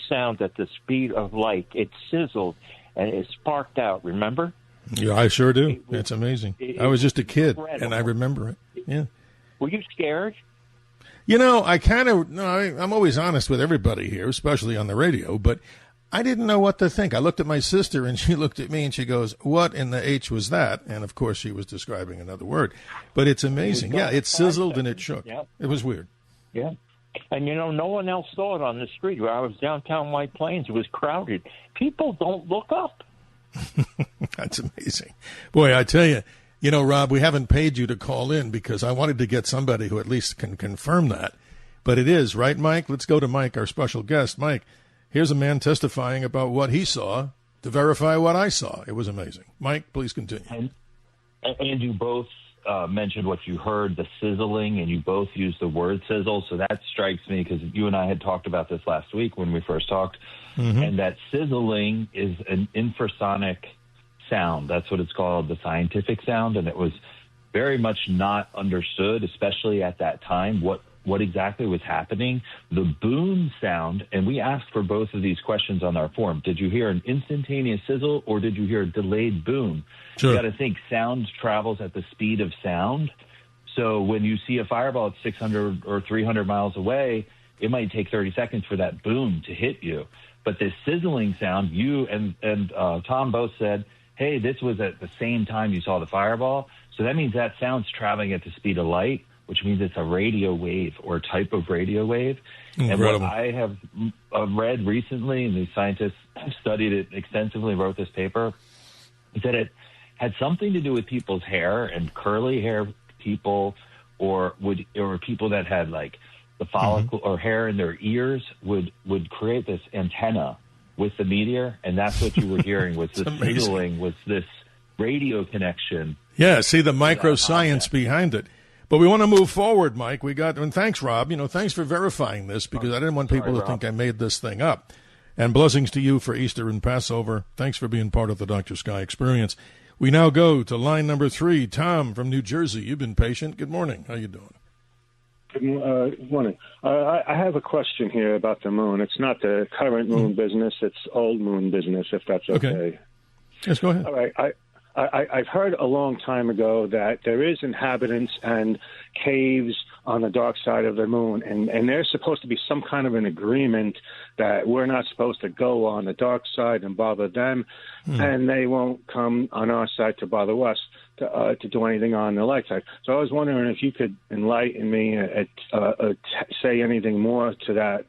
F: sound at the speed of light. It sizzled and it sparked out, remember?
B: Yeah, I sure do. It's amazing. I was just a kid,
F: incredible.
B: and I remember it. Yeah.
F: Were you scared?
B: You know, I'm always honest with everybody here, especially on the radio, but I didn't know what to think. I looked at my sister, and she looked at me, and she goes, "What in the H was that?" And, of course, she was describing another word. But it's amazing. Yeah, it sizzled and it shook.
F: Yeah.
B: It was weird.
F: Yeah. And, no one else saw it on the street. Where I was downtown White Plains, it was crowded. People don't look up.
B: That's amazing. Boy, I tell you, Rob, we haven't paid you to call in because I wanted to get somebody who at least can confirm that. But it is, right, Mike? Let's go to Mike, our special guest. Mike, here's a man testifying about what he saw to verify what I saw. It was amazing. Mike, please continue.
C: And you both mentioned what you heard, the sizzling, and you both used the word sizzle. So that strikes me because you and I had talked about this last week when we first talked. Mm-hmm. And that sizzling is an infrasonic sound. That's what it's called, the scientific sound. And it was very much not understood, especially at that time, what exactly was happening. The boom sound, and we asked for both of these questions on our form. Did you hear an instantaneous sizzle or did you hear a delayed boom? Sure. You got to think sound travels at the speed of sound. So when you see a fireball at 600 or 300 miles away, it might take 30 seconds for that boom to hit you. But this sizzling sound, you and Tom both said, hey, this was at the same time you saw the fireball. So that means that sound's traveling at the speed of light, which means it's a radio wave or a type of radio wave. Incredible. And what I have read recently, and these scientists studied it extensively, wrote this paper, is that it had something to do with people's hair and curly hair people or people that had like the follicle or hair in their ears would create this antenna with the meteor, and that's what you were hearing was the signaling, was this radio connection.
B: Yeah, see the microscience behind it. But we want to move forward, Mike. And thanks, Rob. Thanks for verifying this because I didn't want people to think I made this thing up. And blessings to you for Easter and Passover. Thanks for being part of the Dr. Sky Experience. We now go to line number 3. Tom from New Jersey. You've been patient. Good morning. How you doing?
G: Good morning. I have a question here about the moon. It's not the current moon business. It's old moon business, if that's okay.
B: Yes, go ahead.
G: All right. I've heard a long time ago that there is inhabitants and caves on the dark side of the moon, and there's supposed to be some kind of an agreement that we're not supposed to go on the dark side and bother them, and they won't come on our side to bother us to do anything on the light side. So I was wondering if you could enlighten me, say anything more to that.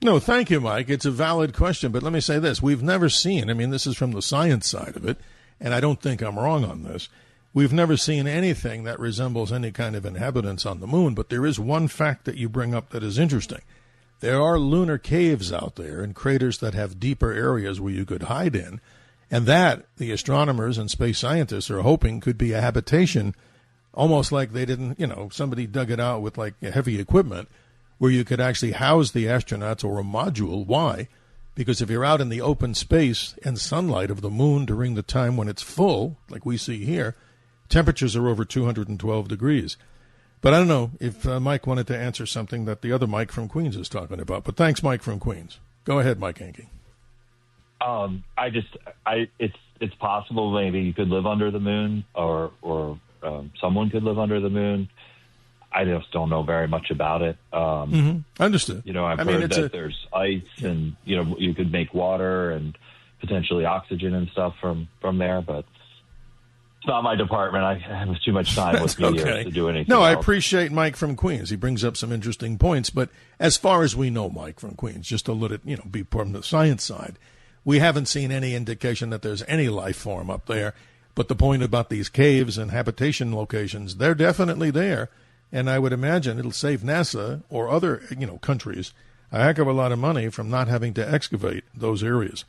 B: No, thank you, Mike. It's a valid question, but let me say this. We've never seen, this is from the science side of it, and I don't think I'm wrong on this. We've never seen anything that resembles any kind of inhabitants on the moon, but there is one fact that you bring up that is interesting. There are lunar caves out there and craters that have deeper areas where you could hide in, and that the astronomers and space scientists are hoping could be a habitation, almost like they didn't, somebody dug it out with like heavy equipment, where you could actually house the astronauts or a module. Why? Because if you're out in the open space and sunlight of the moon during the time when it's full, like we see here, temperatures are over 212 degrees. But I don't know if Mike wanted to answer something that the other Mike from Queens is talking about. But thanks, Mike from Queens. Go ahead, Mike Hankey.
C: It's possible maybe you could live under the moon or someone could live under the moon. I just don't know very much about it.
B: Understood.
C: I've heard that there's ice and, you could make water and potentially oxygen and stuff from there, but it's not my department. I have too much time with Meteor to do anything.
B: No,
C: else.
B: I appreciate Mike from Queens. He brings up some interesting points, but as far as we know, Mike from Queens, just to let it, be from the science side, we haven't seen any indication that there's any life form up there. But the point about these caves and habitation locations, they're definitely there. And I would imagine it'll save NASA or other, countries a heck of a lot of money from not having to excavate those areas.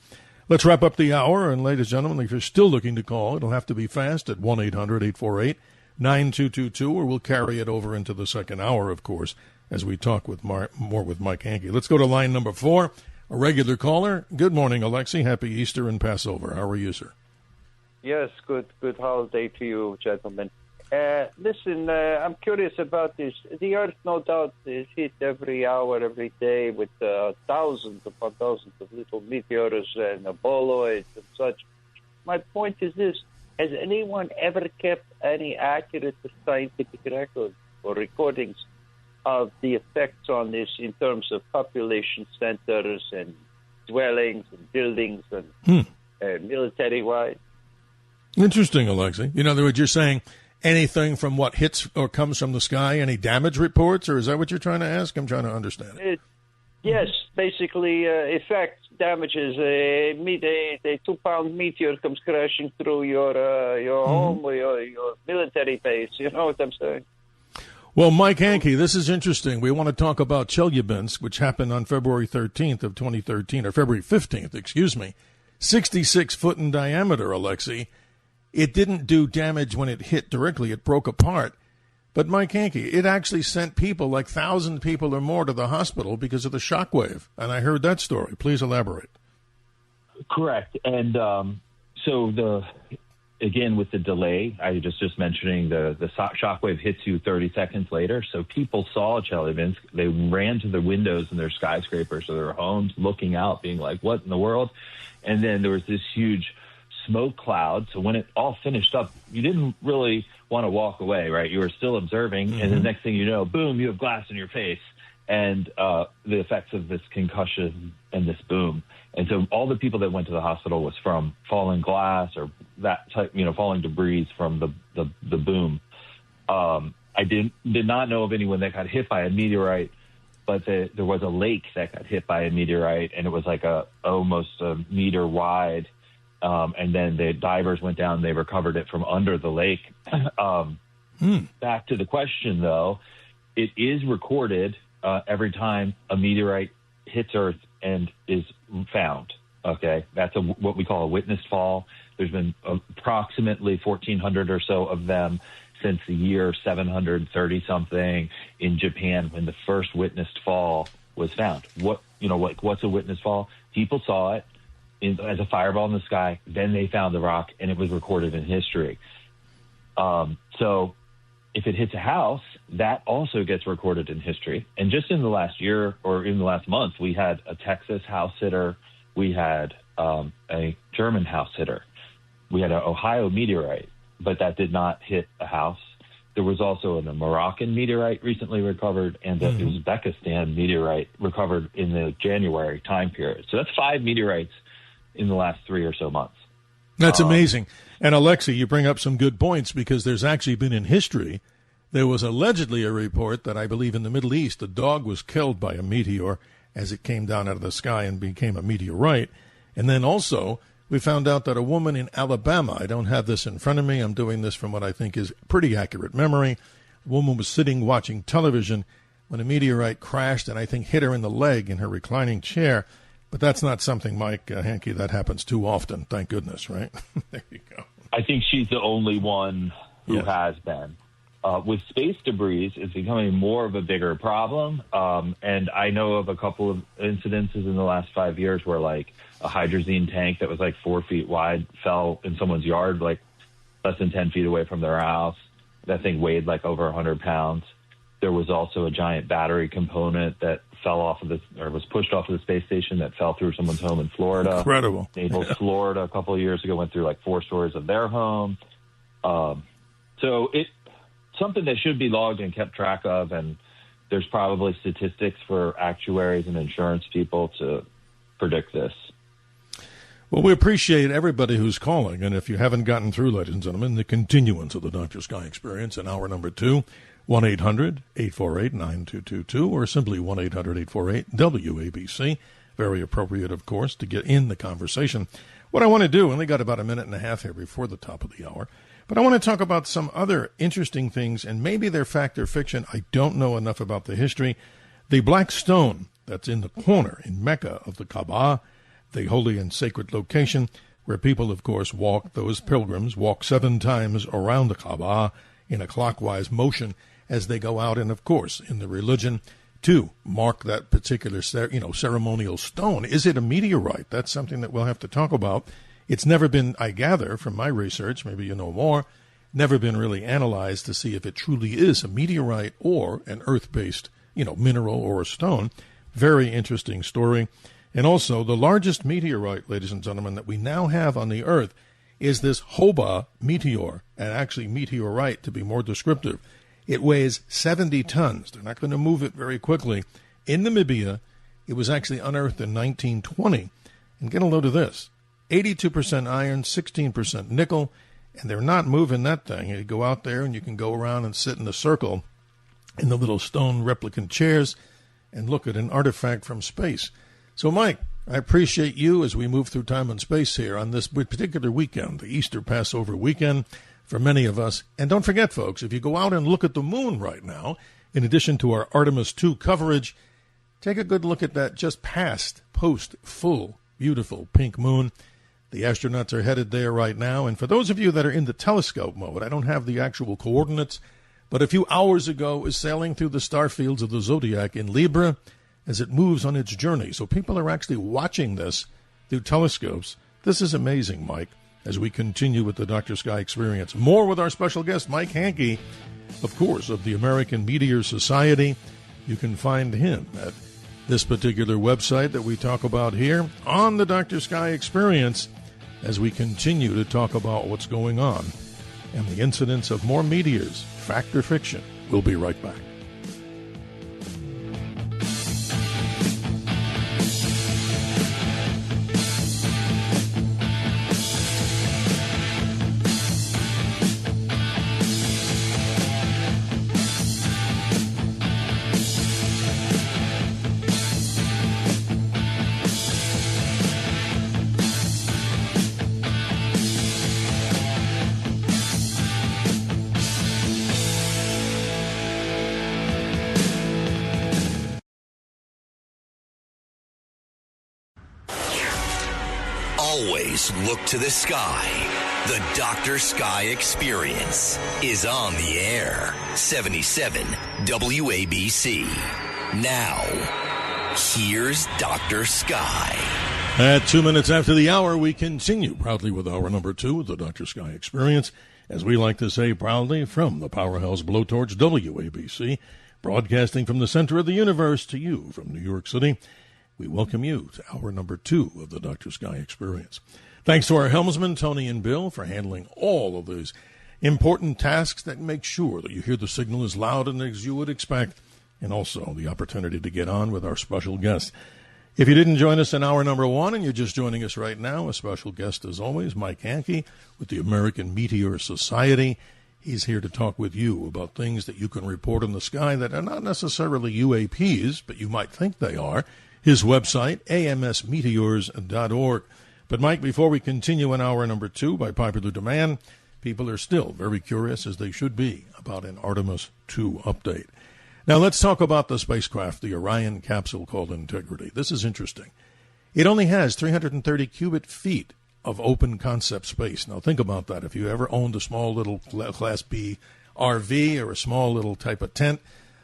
B: Let's wrap up the hour. And ladies and gentlemen, if you're still looking to call, it'll have to be fast at 1-800-848-9222, or we'll carry it over into the second hour, of course, as we talk with more with Mike Hankey. Let's go to line number 4, a regular caller. Good morning, Alexi. Happy Easter and Passover. How are you, sir?
H: Yes, good holiday to you, gentlemen. Listen, I'm curious about this. The Earth, no doubt, is hit every hour, every day with thousands upon thousands of little meteors and boloids and such. my point is this. Has anyone ever kept any accurate scientific records or recordings of the effects on this in terms of population centers and dwellings and buildings and military-wide?
B: Interesting, Alexei. In other words, you're saying anything from what hits or comes from the sky, any damage reports, or is that what you're trying to ask? I'm trying to understand it.
H: Yes, basically effects, damages. A 2-pound meteor comes crashing through your home or your military base. You know what I'm saying?
B: Well, Mike Hankey, this is interesting. We want to talk about Chelyabinsk, which happened on February 13th of 2013, or February 15th, excuse me. 66 foot in diameter, Alexei. It didn't do damage when it hit directly. It broke apart. But, Mike Hankey, it actually sent people, like 1,000 people or more, to the hospital because of the shock wave. And I heard that story. Please elaborate.
C: Correct. And again, with the delay, I was just mentioning the shock wave hits you 30 seconds later. So people saw Chelyabinsk. They ran to the windows in their skyscrapers or their homes looking out, being like, what in the world? And then there was this huge smoke cloud. So when it all finished up, you didn't really want to walk away, right? You were still observing. Mm-hmm. And the next thing you know, boom, you have glass in your face. And the effects of this concussion and this boom. And so all the people that went to the hospital was from falling glass or that type, falling debris from the boom. I did not know of anyone that got hit by a meteorite, but there was a lake that got hit by a meteorite, and it was like almost a meter wide. And then the divers went down, they recovered it from under the lake. Back to the question, though, it is recorded every time a meteorite hits Earth and is found. Okay, that's what we call a witnessed fall. There's been approximately 1,400 or so of them since the year 730-something in Japan when the first witnessed fall was found. What's a witnessed fall? People saw it as a fireball in the sky, then they found the rock, and it was recorded in history. So if it hits a house, that also gets recorded in history. And just in the last year or in the last month, we had a Texas house hitter. We had a German house hitter. We had an Ohio meteorite, but that did not hit a house. There was also a Moroccan meteorite recently recovered, and a Uzbekistan meteorite recovered in the January time period. So that's 5 meteorites in the last 3 or so months.
B: That's amazing. And Alexei, you bring up some good points because there's actually been in history, there was allegedly a report that I believe in the Middle East, a dog was killed by a meteor as it came down out of the sky and became a meteorite. And then also we found out that a woman in Alabama, I don't have this in front of me, I'm doing this from what I think is pretty accurate memory. A woman was sitting watching television when a meteorite crashed and I think hit her in the leg in her reclining chair. But that's not something, Mike Hankey, that happens too often, thank goodness, right? There you go.
C: I think she's the only one who has been. With space debris, it's becoming more of a bigger problem. And I know of a couple of incidences in the last 5 years where, like, a hydrazine tank that was, like, 4 feet wide fell in someone's yard, like, less than 10 feet away from their house. That thing weighed, like, over 100 pounds. There was also a giant battery component that fell off of was pushed off of the space station that fell through someone's home in Florida.
B: Incredible.
C: Naples, Florida, a couple of years ago, went through like 4 stories of their home. So it's something that should be logged and kept track of, and there's probably statistics for actuaries and insurance people to predict this.
B: Well, we appreciate everybody who's calling, and if you haven't gotten through, ladies and gentlemen, the continuance of the Dr. Sky Experience in hour number 2, 1-800-848-9222, or simply 1-800-848-WABC. Very appropriate, of course, to get in the conversation. What I want to do, only got about a minute and a half here before the top of the hour, but I want to talk about some other interesting things, and maybe they're fact or fiction. I don't know enough about the history. The black stone that's in the corner in Mecca of the Kaaba, the holy and sacred location where people, of course, those pilgrims walk 7 times around the Kaaba in a clockwise motion as they go out, and of course, in the religion, to mark that particular, ceremonial stone. Is it a meteorite? That's something that we'll have to talk about. It's never been, I gather, from my research, maybe you know more, never been really analyzed to see if it truly is a meteorite or an earth-based, mineral or a stone. Very interesting story. And also, the largest meteorite, ladies and gentlemen, that we now have on the Earth is this Hoba Meteor, and actually meteorite to be more descriptive. It weighs 70 tons. They're not going to move it very quickly. In Namibia, it was actually unearthed in 1920. And get a load of this, 82% iron, 16% nickel, and they're not moving that thing. You go out there and you can go around and sit in a circle in the little stone replicant chairs and look at an artifact from space. So, Mike, I appreciate you as we move through time and space here on this particular weekend, the Easter Passover weekend for many of us. And don't forget, folks, if you go out and look at the moon right now, in addition to our Artemis II coverage, take a good look at that just past, post-full, beautiful pink moon. The astronauts are headed there right now. And for those of you that are in the telescope mode, I don't have the actual coordinates, but a few hours ago is sailing through the star fields of the zodiac in Libra as it moves on its journey. So people are actually watching this through telescopes. This is amazing, Mike, as we continue with the Dr. Sky Experience. More with our special guest, Mike Hankey, of course, of the American Meteor Society. You can find him at this particular website that we talk about here on the Dr. Sky Experience as we continue to talk about what's going on and the incidence of more meteors, fact or fiction. We'll be right back.
A: Always look to the sky. The Dr. Sky Experience is on the air. 77 WABC. Now, here's Dr. Sky.
B: At 2 minutes after the hour, we continue proudly with hour number 2 of the Dr. Sky Experience, as we like to say proudly from the powerhouse blowtorch WABC, broadcasting from the center of the universe to you from New York City. We welcome you to hour number 2 of the Dr. Sky Experience. Thanks to our helmsmen, Tony and Bill, for handling all of these important tasks that make sure that you hear the signal as loud and as you would expect, and also the opportunity to get on with our special guest. If you didn't join us in hour number 1 and you're just joining us right now, a special guest as always, Mike Hankey with the American Meteor Society. He's here to talk with you about things that you can report in the sky that are not necessarily UAPs, but you might think they are. His website, amsmeteors.org. But, Mike, before we continue in hour number 2, by popular demand, people are still very curious, as they should be, about an Artemis II update. Now, let's talk about the spacecraft, the Orion capsule called Integrity. This is interesting. It only has 330 cubic feet of open concept space. Now, think about that. If you ever owned a small little Class B RV or a small little type of tent,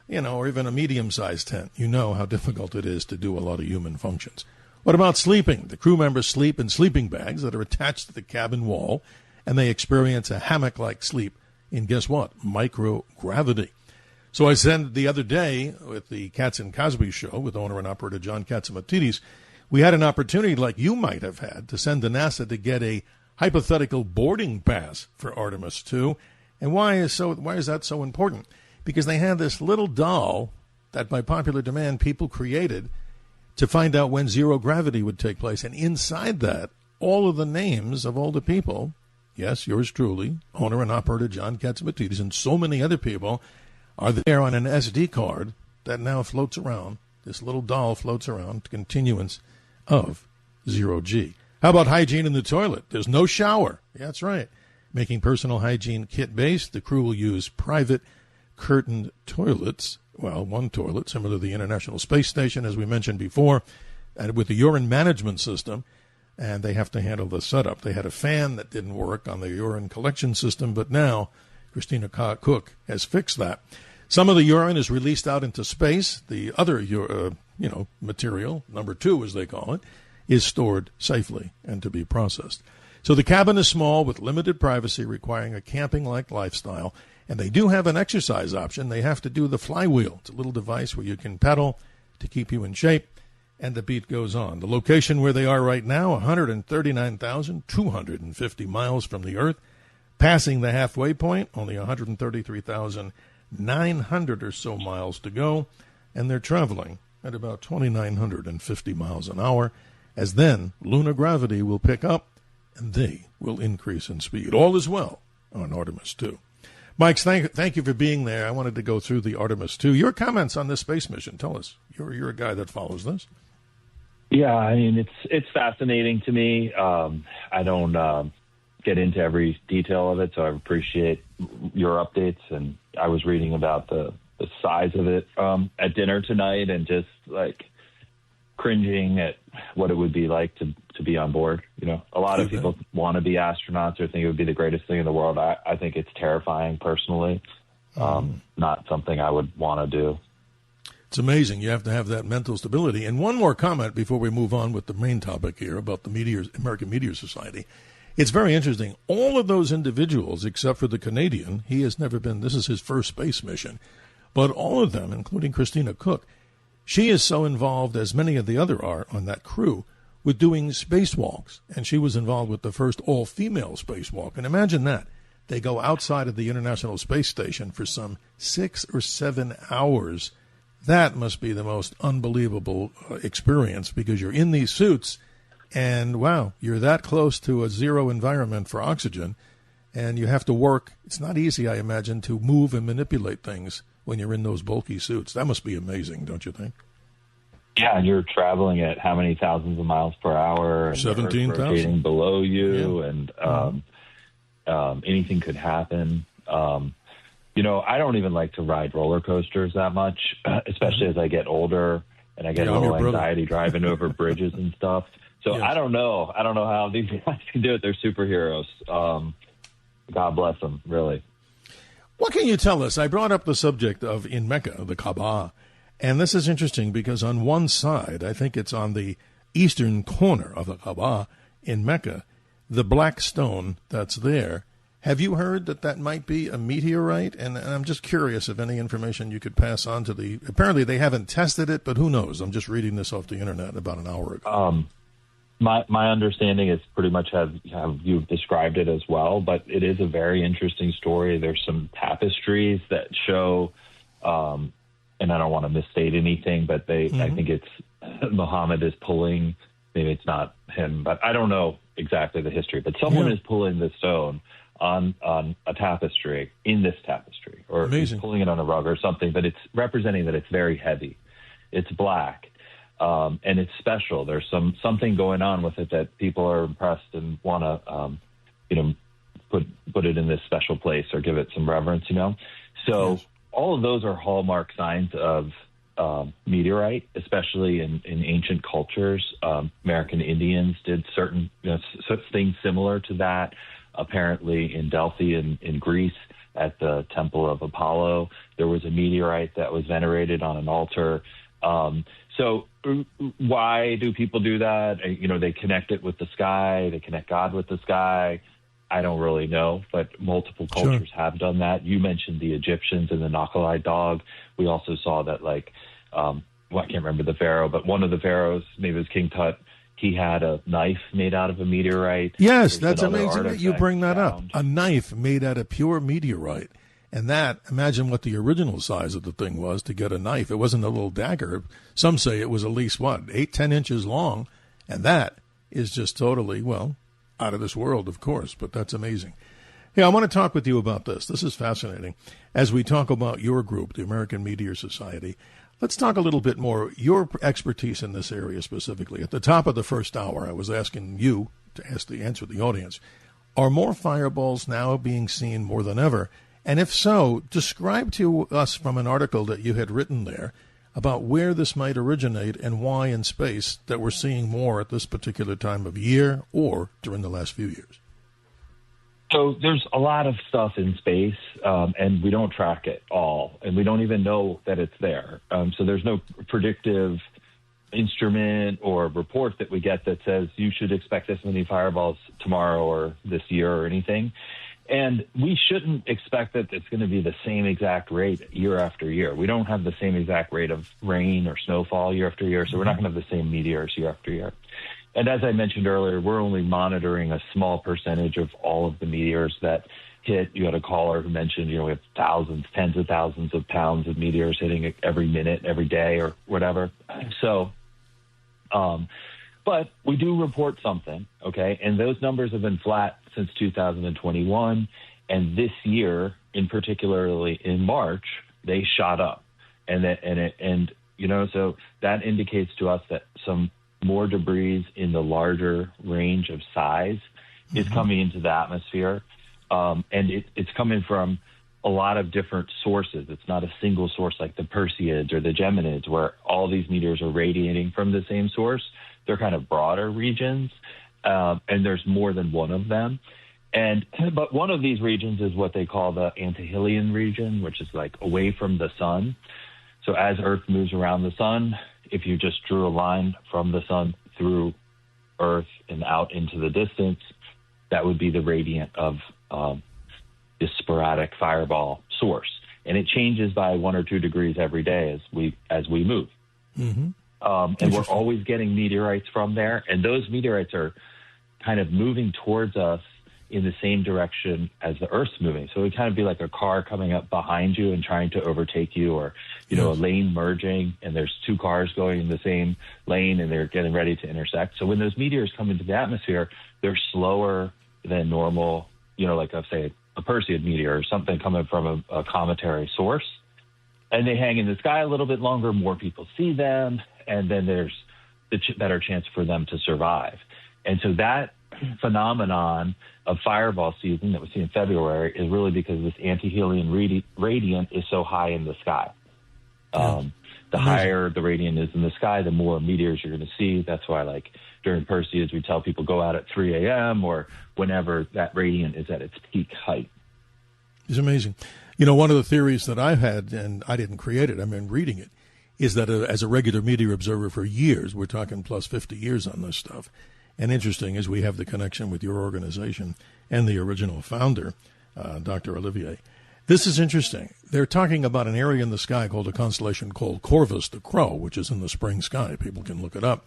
B: or even a medium-sized tent, you know how difficult it is to do a lot of human functions. What about sleeping? The crew members sleep in sleeping bags that are attached to the cabin wall, and they experience a hammock-like sleep in, guess what, microgravity. So I said the other day with the Katz and Cosby show with owner and operator John Katzimatidis, we had an opportunity like you might have had to send to NASA to get a hypothetical boarding pass for Artemis II. And why is that so important? Because they had this little doll that by popular demand people created to find out when zero gravity would take place. And inside that, all of the names of all the people, yes, yours truly, owner and operator John Katzimatidis, and so many other people are there on an SD card that now floats around. This little doll floats around to continuance of zero G. How about hygiene in the toilet? There's no shower. Yeah, that's right. Making personal hygiene kit-based, the crew will use private curtained toilets. Well, one toilet, similar to the International Space Station, as we mentioned before, and with the urine management system, and they have to handle the setup. They had a fan that didn't work on the urine collection system, but now Christina Cook has fixed that. Some of the urine is released out into space. The other, material, number 2 as they call it, is stored safely and to be processed. So the cabin is small with limited privacy, requiring a camping-like lifestyle. And they do have an exercise option. They have to do the flywheel. It's a little device where you can pedal to keep you in shape. And the beat goes on. The location where they are right now, 139,250 miles from the Earth, passing the halfway point, only 133,900 or so miles to go, and they're traveling at about 2,950 miles an hour, as then lunar gravity will pick up, and they will increase in speed. All is well on Artemis 2. Mike, thank you for being there. I wanted to go through the Artemis 2. Your comments on this space mission. Tell us. You're a guy that follows this.
C: Yeah, I mean, it's fascinating to me. I don't get into every detail of it, so I appreciate your updates. And I was reading about the size of it at dinner tonight, and just like cringing at what it would be like to be on board. You know, a lot of people want to be astronauts or think it would be the greatest thing in the world. I think it's terrifying personally. Not something I would want to do.
B: It's amazing. You have to have that mental stability. And one more comment before we move on with the main topic here about the American Meteor Society. It's very interesting. All of those individuals, except for the Canadian, he has never been, this is his first space mission, but all of them, including Christina Cook, she is so involved, as many of the other are on that crew, with doing spacewalks. And she was involved with the first all-female spacewalk. And imagine that. They go outside of the International Space Station for some 6 or 7 hours. That must be the most unbelievable experience, because you're in these suits and, wow, you're that close to a zero environment for oxygen, and you have to work. It's not easy, I imagine, to move and manipulate things when you're in those bulky suits. That must be amazing, don't you think?
C: Yeah, and you're traveling at how many thousands of miles per hour? And
B: 17,000.
C: Rotating below you,
B: yeah.
C: And anything could happen. You know, I don't even like to ride roller coasters that much, especially as I get older and I get a little anxiety driving over bridges and stuff. So yes. I don't know how these guys can do it. They're superheroes. God bless them, really.
B: What can you tell us? I brought up the subject of in Mecca, the Kaaba, and this is interesting because on one side, I think it's on the eastern corner of the Kaaba in Mecca, the black stone that's there. Have you heard that might be a meteorite? And I'm just curious if any information you could pass on to the... Apparently they haven't tested it, but who knows? I'm just reading this off the internet about an hour ago.
C: My understanding is pretty much have you've described it as well, but it is a very interesting story. There's some tapestries that show, and I don't want to misstate anything, but I think it's Muhammad is pulling, maybe it's not him, but I don't know exactly the history, but someone is pulling the stone on a tapestry, in this tapestry, or pulling it on a rug or something, but it's representing that it's very heavy. It's black, and it's special. There's something going on with it that people are impressed and want to, put it in this special place or give it some reverence, So all of those are hallmark signs of meteorite, especially in ancient cultures. American Indians did certain things similar to that. Apparently in Delphi in Greece at the Temple of Apollo, there was a meteorite that was venerated on an altar. So why do people do that? They connect it with the sky. They connect God with the sky. I don't really know, but multiple cultures have done that. You mentioned the Egyptians and the knuckle-eyed dog. We also saw that, I can't remember the pharaoh, but one of the pharaohs, maybe it was King Tut, he had a knife made out of a meteorite.
B: Yes, that's amazing that you bring that up. A knife made out of pure meteorite. And that, imagine what the original size of the thing was to get a knife. It wasn't a little dagger. Some say it was at least, 8-10 inches long. And that is just totally, out of this world, of course. But that's amazing. Hey, I want to talk with you about this. This is fascinating. As we talk about your group, the American Meteor Society, let's talk a little bit more, your expertise in this area specifically. At the top of the first hour, I was asking you to answer the audience, are more fireballs now being seen more than ever? And if so, describe to us from an article that you had written there about where this might originate and why in space that we're seeing more at this particular time of year or during the last few years.
C: So there's a lot of stuff in space, and we don't track it all, and we don't even know that it's there. So there's no predictive instrument or report that we get that says you should expect this many fireballs tomorrow or this year or anything. And we shouldn't expect that it's going to be the same exact rate year after year. We don't have the same exact rate of rain or snowfall year after year, so we're not going to have the same meteors year after year. And as I mentioned earlier, we're only monitoring a small percentage of all of the meteors that hit. You had a caller who mentioned, we have thousands, tens of thousands of pounds of meteors hitting every minute, every day, or whatever. So, but we do report something, okay? And those numbers have been flat since 2021. And this year, in particularly in March, they shot up. So that indicates to us that some more debris in the larger range of size is coming into the atmosphere. And it's coming from a lot of different sources. It's not a single source like the Perseids or the Geminids, where all these meteors are radiating from the same source. They're kind of broader regions, and there's more than one of them. But one of these regions is what they call the antihelion region, which is like away from the sun. So as Earth moves around the sun, if you just drew a line from the sun through Earth and out into the distance, that would be the radiant of this sporadic fireball source. And it changes by 1 or 2 degrees every day as we move. Mm-hmm. And we're always getting meteorites from there. And those meteorites are kind of moving towards us in the same direction as the Earth's moving. So it would kind of be like a car coming up behind you and trying to overtake you, or, a lane merging, and there's 2 cars going in the same lane and they're getting ready to intersect. So when those meteors come into the atmosphere, they're slower than normal, like I'll say a Perseid meteor or something coming from a cometary source. And they hang in the sky a little bit longer, more people see them, and then there's the better chance for them to survive. And so that phenomenon of fireball season that we see in February is really because this antihelion radiant is so high in the sky. The higher the radiant is in the sky, the more meteors you're going to see. That's why, like, during Perseids, we tell people go out at 3 a.m. or whenever that radiant is at its peak height.
B: It's amazing. One of the theories that I've had, and I didn't create it, I mean, reading it, is that as a regular meteor observer for years, we're talking plus 50 years on this stuff. And interesting is we have the connection with your organization and the original founder, Dr. Olivier. This is interesting. They're talking about an area in the sky called a constellation called Corvus the Crow, which is in the spring sky. People can look it up.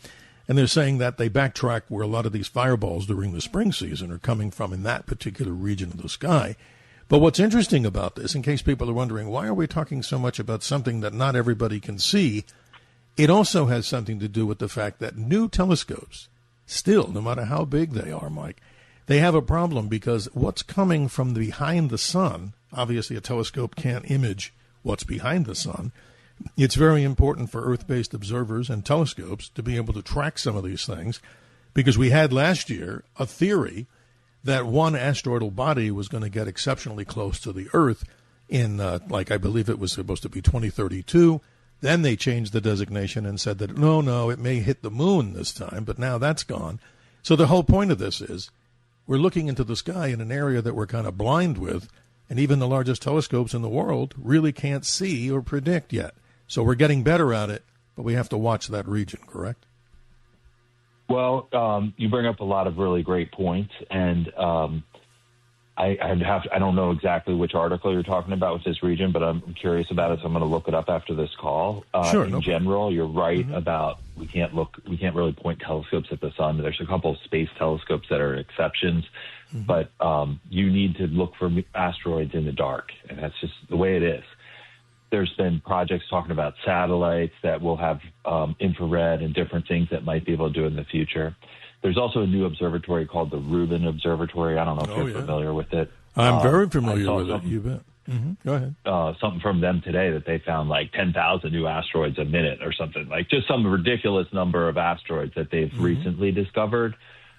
B: And they're saying that they backtrack where a lot of these fireballs during the spring season are coming from in that particular region of the sky. But what's interesting about this, in case people are wondering, why are we talking so much about something that not everybody can see? It also has something to do with the fact that new telescopes, still, no matter how big they are, Mike, they have a problem because what's coming from behind the sun, obviously a telescope can't image what's behind the sun. It's very important for Earth-based observers and telescopes to be able to track some of these things, because we had last year a theory that one asteroidal body was going to get exceptionally close to the Earth in, I believe it was supposed to be 2032. Then they changed the designation and said that, no, it may hit the moon this time, but now that's gone. So the whole point of this is we're looking into the sky in an area that we're kind of blind with, and even the largest telescopes in the world really can't see or predict yet. So we're getting better at it, but we have to watch that region, correct?
C: Well, you bring up a lot of really great points, and I don't know exactly which article you're talking about with this region, but I'm curious about it, so I'm going to look it up after this call.
B: Sure.
C: In general, you're right about we can't really point telescopes at the sun. There's a couple of space telescopes that are exceptions, but you need to look for asteroids in the dark, and that's just the way it is. There's been projects talking about satellites that will have infrared and different things that might be able to do in the future. There's also a new observatory called the Rubin Observatory. I don't know if you're familiar with it.
B: I'm very familiar with it. You bet. Go ahead.
C: Something from them today that they found like 10,000 new asteroids a minute or something, like just some ridiculous number of asteroids that they've recently discovered.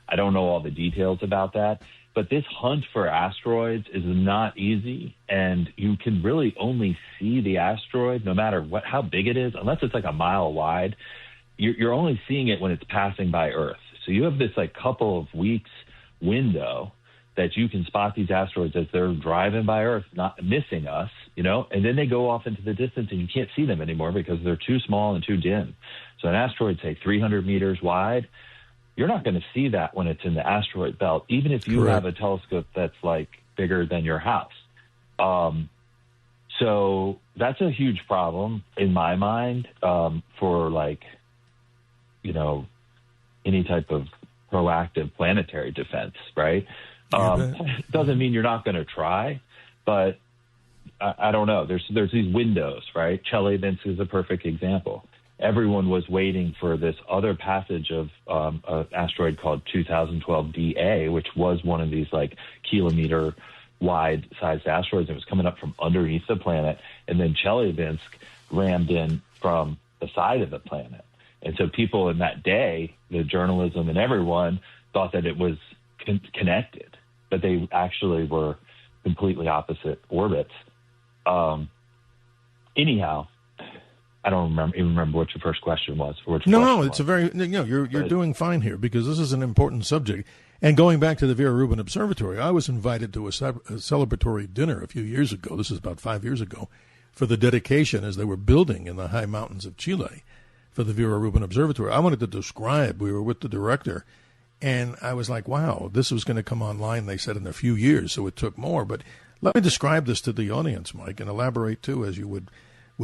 C: I don't know all the details about that. But this hunt for asteroids is not easy, and you can really only see the asteroid, no matter how big it is, unless it's like a mile wide. You're only seeing it when it's passing by Earth. So you have this like couple of weeks window that you can spot these asteroids as they're driving by Earth, not missing us, and then they go off into the distance and you can't see them anymore because they're too small and too dim. So an asteroid, say 300 meters wide, you're not going to see that when it's in the asteroid belt, even if you have a telescope that's like bigger than your house. So that's a huge problem in my mind for, like, you know, any type of proactive planetary defense, right? Doesn't mean you're not going to try, but I don't know. There's these windows, right? Chelyabinsk is a perfect example. Everyone was waiting for this other passage of an asteroid called 2012 DA, which was one of these, like, kilometer-wide sized asteroids. It was coming up from underneath the planet, and then Chelyabinsk rammed in from the side of the planet. And so people in that day, the journalism and everyone, thought that it was connected, but they actually were completely opposite orbits. Anyhow, I don't even remember what your first question was.
B: It's a very, you're doing fine here, because this is an important subject. And going back to the Vera Rubin Observatory, I was invited to a celebratory dinner a few years ago. This is about 5 years ago, for the dedication as they were building in the high mountains of Chile for the Vera Rubin Observatory. I wanted to describe, we were with the director, and I was like, wow, this was going to come online, they said, in a few years, so it took more. But let me describe this to the audience, Mike, and elaborate, too, as you would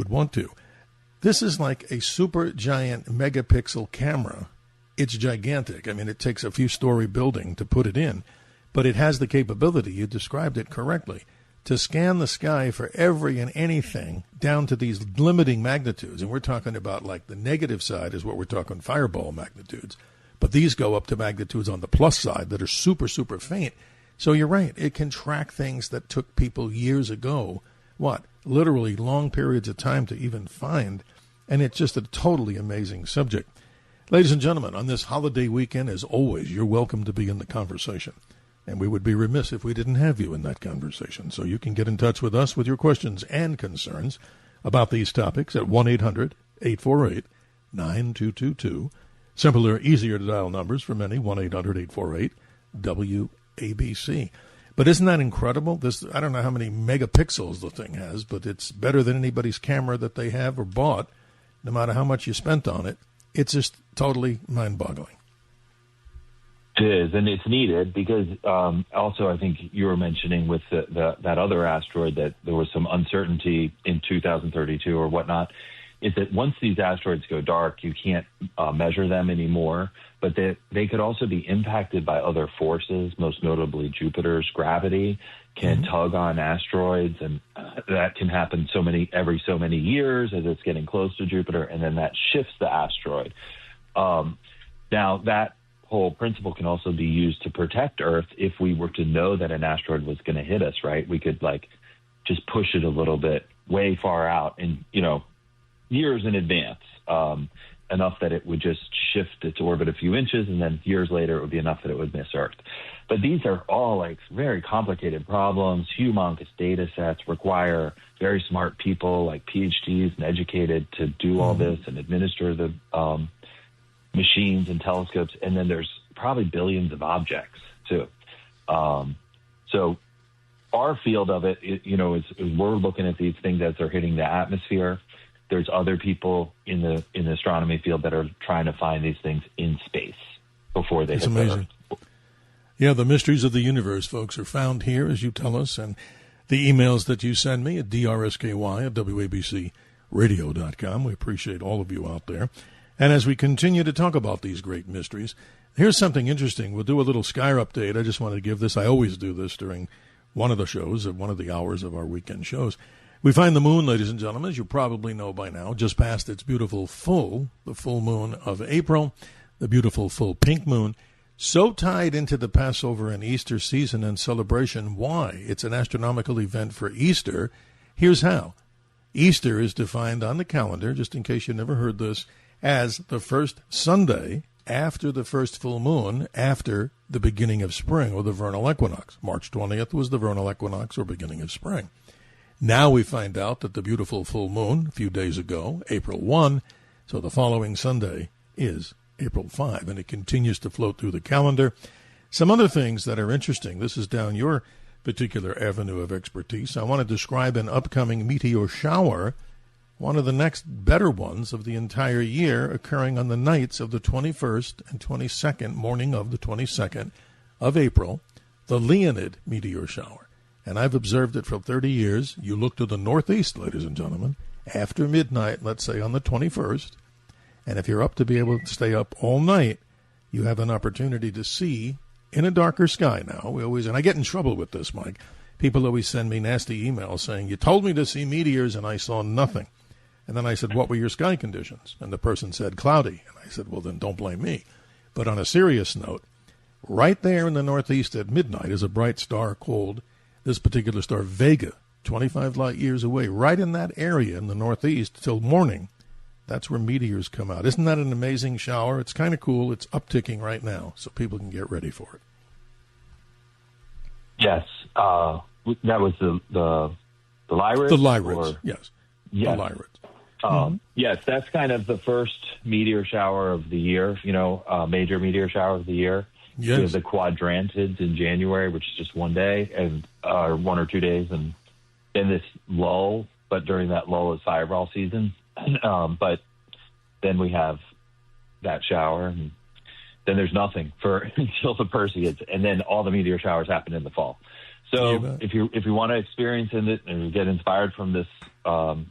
B: want to. This is like a super giant megapixel camera. It's gigantic. I mean, it takes a few-story building to put it in, but it has the capability, you described it correctly, to scan the sky for every and anything down to these limiting magnitudes. And we're talking about, like, the negative side is what we're talking fireball magnitudes. But these go up to magnitudes on the plus side that are super, super faint. So you're right. It can track things that took people years ago, literally long periods of time to even find. And it's just a totally amazing subject. Ladies and gentlemen, on this holiday weekend, as always, you're welcome to be in the conversation. And we would be remiss if we didn't have you in that conversation. So you can get in touch with us with your questions and concerns about these topics at 1-800-848-9222. Simpler, easier to dial numbers for many, 1-800-848-WABC. But isn't that incredible? I don't know how many megapixels the thing has, but it's better than anybody's camera that they have or bought, no matter how much you spent on it. It's just totally mind-boggling.
C: It is, and it's needed because also I think you were mentioning with that other asteroid that there was some uncertainty in 2032 or whatnot, is that once these asteroids go dark, you can't measure them anymore, but they could also be impacted by other forces, most notably Jupiter's gravity can tug on asteroids, and that can happen every so many years as it's getting close to Jupiter, and then that shifts the asteroid. Now, that whole principle can also be used to protect Earth if we were to know that an asteroid was going to hit us, right? We could, like, just push it a little bit way far out and, years in advance, enough that it would just shift its orbit a few inches, and then years later it would be enough that it would miss Earth. But these are all, like, very complicated problems. Humongous data sets require very smart people, like PhDs and educated, to do all this and administer the machines and telescopes. And then there's probably billions of objects too. So our field of it, is we're looking at these things as they're hitting the atmosphere. There's other people in the astronomy field that are trying to find these things in space before they hit the Earth.
B: Yeah, the mysteries of the universe, folks, are found here, as you tell us, and the emails that you send me at drsky@wabcradio.com. We appreciate all of you out there. And as we continue to talk about these great mysteries, here's something interesting. We'll do a little sky update. I just wanted to give this. I always do this during one of the shows, one of the hours of our weekend shows. We find the moon, ladies and gentlemen, as you probably know by now, just past its beautiful the full moon of April, the beautiful full pink moon, so tied into the Passover and Easter season and celebration. Why? It's an astronomical event for Easter. Here's how. Easter is defined on the calendar, just in case you never heard this, as the first Sunday after the first full moon after the beginning of spring, or the vernal equinox. March 20th was the vernal equinox, or beginning of spring. Now we find out that the beautiful full moon a few days ago, April 1, so the following Sunday is April 5, and it continues to float through the calendar. Some other things that are interesting. This is down your particular avenue of expertise. I want to describe an upcoming meteor shower, one of the next better ones of the entire year, occurring on the nights of the 21st and 22nd, morning of the 22nd of April, the Leonid meteor shower. and I've observed it for 30 years. You look to the northeast, ladies and gentlemen, after midnight, let's say on the 21st, and if you're up to be able to stay up all night, you have an opportunity to see in a darker sky now. And I get in trouble with this, Mike. People always send me nasty emails saying, you told me to see meteors and I saw nothing. And then I said, what were your sky conditions? And the person said, cloudy. And I said, well, then don't blame me. But on a serious note, right there in the northeast at midnight is a bright star called, this particular star, Vega, 25 light years away. Right in that area in the northeast till morning, that's where meteors come out. Isn't that an amazing shower? It's kind of cool. It's upticking right now, so people can get ready for it.
C: Yes. That was the Lyrids?
B: The Lyrids, yes.
C: Yes.
B: The Lyrids.
C: Yes, that's kind of the first meteor shower of the year, major meteor shower of the year.
B: Yes.
C: We have the quadrantids in January, which is just one day, and 1 or 2 days, and then this lull, but during that lull is fireball season. But then we have that shower, and then there's nothing until the Perseids, and then all the meteor showers happen in the fall. So if you want to experience it and get inspired from this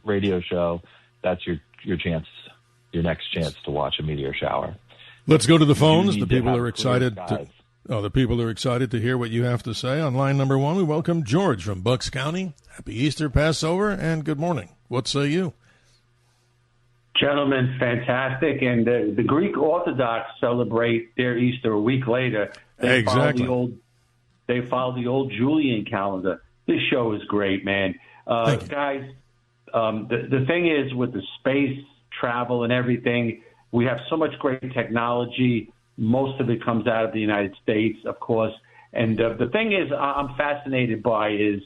C: radio show, that's your chance, your next chance to watch a meteor shower.
B: Let's go to the phones. The people are excited. The people are excited to hear what you have to say. On line number 1, we welcome George from Bucks County. Happy Easter, Passover, and good morning. What say you?
I: Gentlemen, fantastic. And the Greek Orthodox celebrate their Easter a week later.
B: Exactly.
I: They follow the old Julian calendar. This show is great, man. Guys, the thing is with the space travel and everything, we have so much great technology. Most of it comes out of the United States, of course. And the thing is I'm fascinated by is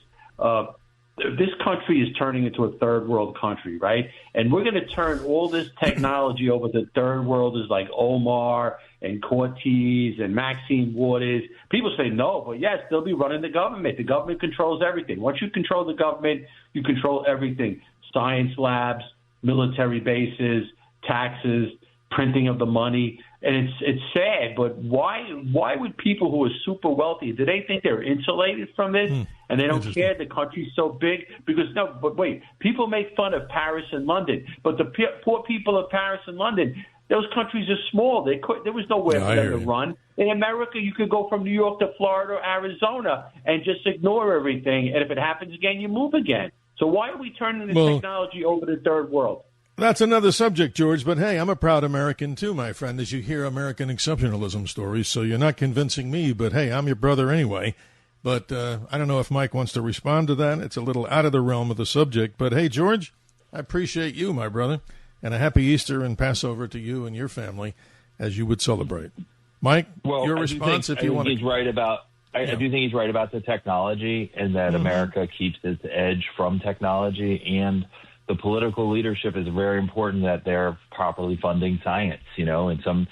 I: this country is turning into a third world country, right? And we're going to turn all this technology over to third worlders like Omar and Cortez and Maxine Waters. People say no, but yes, they'll be running the government. The government controls everything. Once you control the government, you control everything. Science labs, military bases, taxes, printing of the money. And it's sad, but why would people who are super wealthy, do they think they're insulated from this? And they don't care the country's so big? But wait, people make fun of Paris and London, but the poor people of Paris and London, those countries are small. There was nowhere for them to run. In America, you could go from New York to Florida or Arizona and just ignore everything. And if it happens again, you move again. So why are we turning this technology over to the third world?
B: That's another subject, George, but hey, I'm a proud American too, my friend, as you hear American exceptionalism stories, so you're not convincing me, but hey, I'm your brother anyway. But I don't know if Mike wants to respond to that. It's a little out of the realm of the subject, but hey, George, I appreciate you, my brother, and a happy Easter and Passover to you and your family as you would celebrate. Mike, your response if you want to.
C: I do think he's right about the technology and that America keeps its edge from technology, and the political leadership is very important that they're properly funding science, and some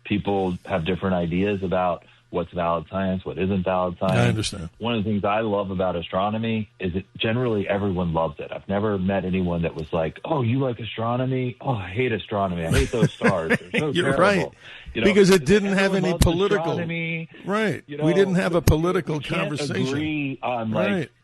C: people have different ideas about what's valid science, what isn't valid science.
B: I understand.
C: One of the things I love about astronomy is that generally everyone loves it. I've never met anyone that was like, oh, you like astronomy? Oh, I hate astronomy. I hate those stars. They're so
B: You're
C: terrible.
B: Right. Because it didn't have any political.
C: Astronomy.
B: Right. We didn't have a political
C: we can't
B: conversation.
C: Agree on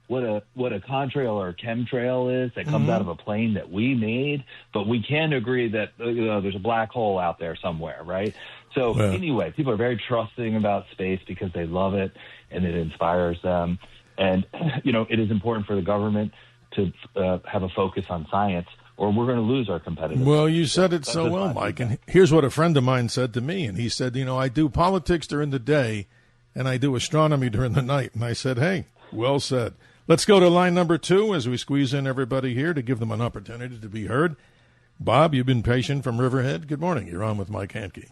C: what a contrail or a chemtrail is that comes out of a plane that we made, but we can agree that there's a black hole out there somewhere, right? So anyway, people are very trusting about space because they love it and it inspires them. And, it is important for the government to have a focus on science, or we're going to lose our competitiveness.
B: Well, you said it so well, Mike. And here's what a friend of mine said to me. And he said, I do politics during the day and I do astronomy during the night. And I said, hey, well said. Let's go to line number 2 as we squeeze in everybody here to give them an opportunity to be heard. Bob, you've been patient from Riverhead. Good morning. You're on with Mike Hankey.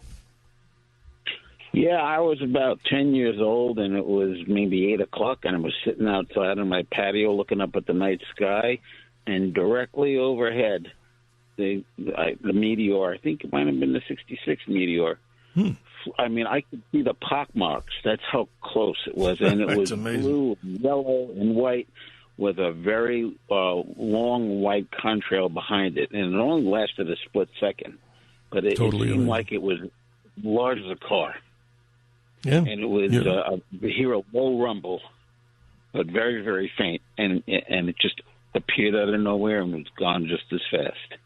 J: Yeah, I was about 10 years old, and it was maybe 8 o'clock, and I was sitting outside on my patio looking up at the night sky, and directly overhead, the meteor, I think it might have been the 66 meteor. I mean, I could see the pock marks. That's how close it was, and it was
B: amazing.
J: Blue, yellow, and white with a very long white contrail behind it, and it only lasted a split second, but it seemed like it was large as a car.
B: Yeah.
J: And it was, hear a low rumble. but very, very faint, and it just appeared out of nowhere and was gone just as fast.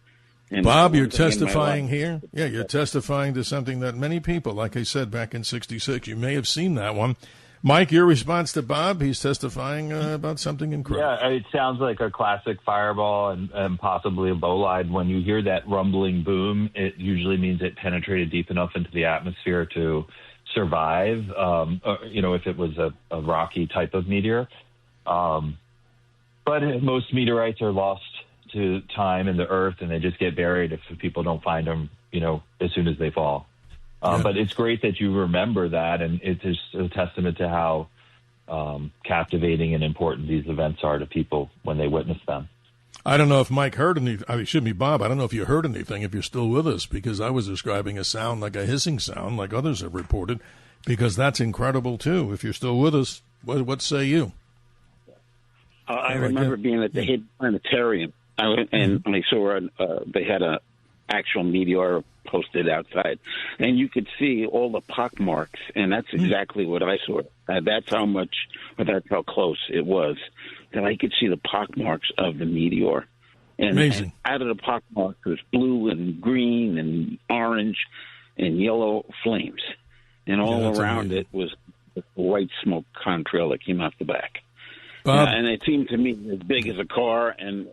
J: And
B: Bob, you're testifying here? Yeah, you're testifying to something that many people, like I said, back in '66, you may have seen that one. Mike, your response to Bob, he's testifying about something incredible.
C: Yeah, it sounds like a classic fireball and possibly a bolide. When you hear that rumbling boom, it usually means it penetrated deep enough into the atmosphere to survive, if it was a rocky type of meteor. But most meteorites are lost to time and the earth, and they just get buried if people don't find them, as soon as they fall. But it's great that you remember that, and it's just a testament to how captivating and important these events are to people when they witness them.
B: I don't know if Mike heard anything. It should be Bob. I don't know if you heard anything, if you're still with us, because I was describing a sound like a hissing sound, like others have reported, because that's incredible, too. If you're still with us, what say you?
J: I remember being at the Hidden Planetarium, and I saw they had a actual meteor posted outside, and you could see all the pock marks, and that's exactly what I saw. That's how close it was, that I could see the pock marks of the meteor. And,
B: amazing.
J: And out of the pock marks was blue and green and orange and yellow flames, and all around
B: amazing.
J: It was the white smoke contrail that came off the back.
B: Bob,
J: and it seemed to me as big as a car, and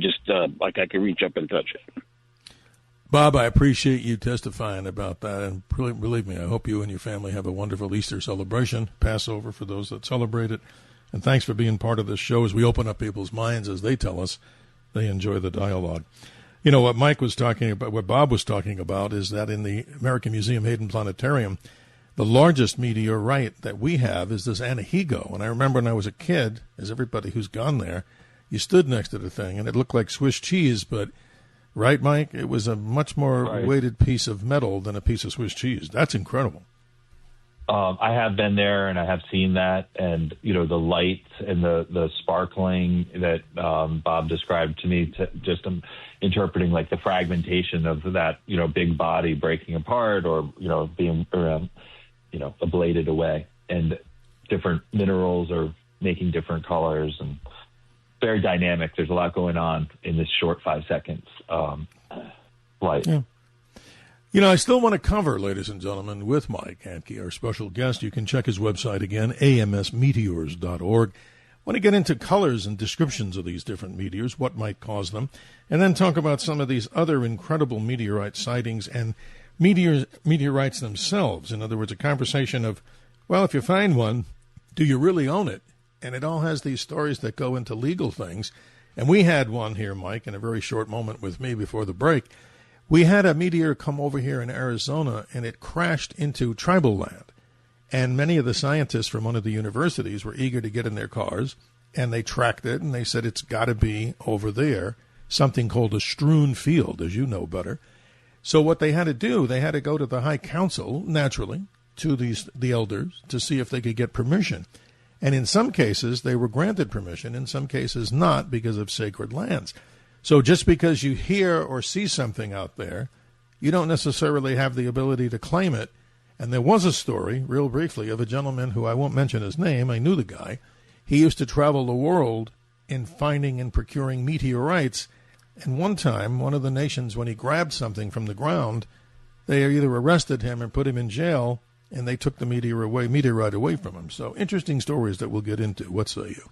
J: just like I could reach up and touch it.
B: Bob, I appreciate you testifying about that, and believe me, I hope you and your family have a wonderful Easter celebration, Passover for those that celebrate it, and thanks for being part of this show as we open up people's minds as they tell us they enjoy the dialogue. You know, what Mike was talking about, what Bob was talking about, is that in the American Museum Hayden Planetarium, the largest meteorite that we have is this Anahigo, and I remember when I was a kid, as everybody who's gone there, you stood next to the thing, and it looked like Swiss cheese, but right, Mike? It was a much more weighted piece of metal than a piece of Swiss cheese. That's incredible.
C: I have been there, and I have seen that, and, the lights and the sparkling that Bob described to me, just interpreting like the fragmentation of that, big body breaking apart or, being, ablated away. And different minerals are making different colors and very dynamic. There's a lot going on in this short 5 seconds flight.
B: Yeah. I still want to cover, ladies and gentlemen, with Mike Hankey, our special guest. You can check his website again, amsmeteors.org. I want to get into colors and descriptions of these different meteors, what might cause them, and then talk about some of these other incredible meteorite sightings and meteorites themselves. In other words, a conversation of, well, if you find one, do you really own it? And it all has these stories that go into legal things. And we had one here, Mike, in a very short moment with me before the break. We had a meteor come over here in Arizona, and it crashed into tribal land. And many of the scientists from one of the universities were eager to get in their cars, and they tracked it, and they said it's got to be over there, something called a strewn field, as you know better. So what they had to do, they had to go to the High Council, naturally, to the elders, to see if they could get permission. And in some cases, they were granted permission, in some cases not, because of sacred lands. So just because you hear or see something out there, you don't necessarily have the ability to claim it. And there was a story, real briefly, of a gentleman who I won't mention his name. I knew the guy. He used to travel the world in finding and procuring meteorites. And one time, one of the nations, when he grabbed something from the ground, they either arrested him or put him in jail, and they took the meteorite away from him. So interesting stories that we'll get into. What say you?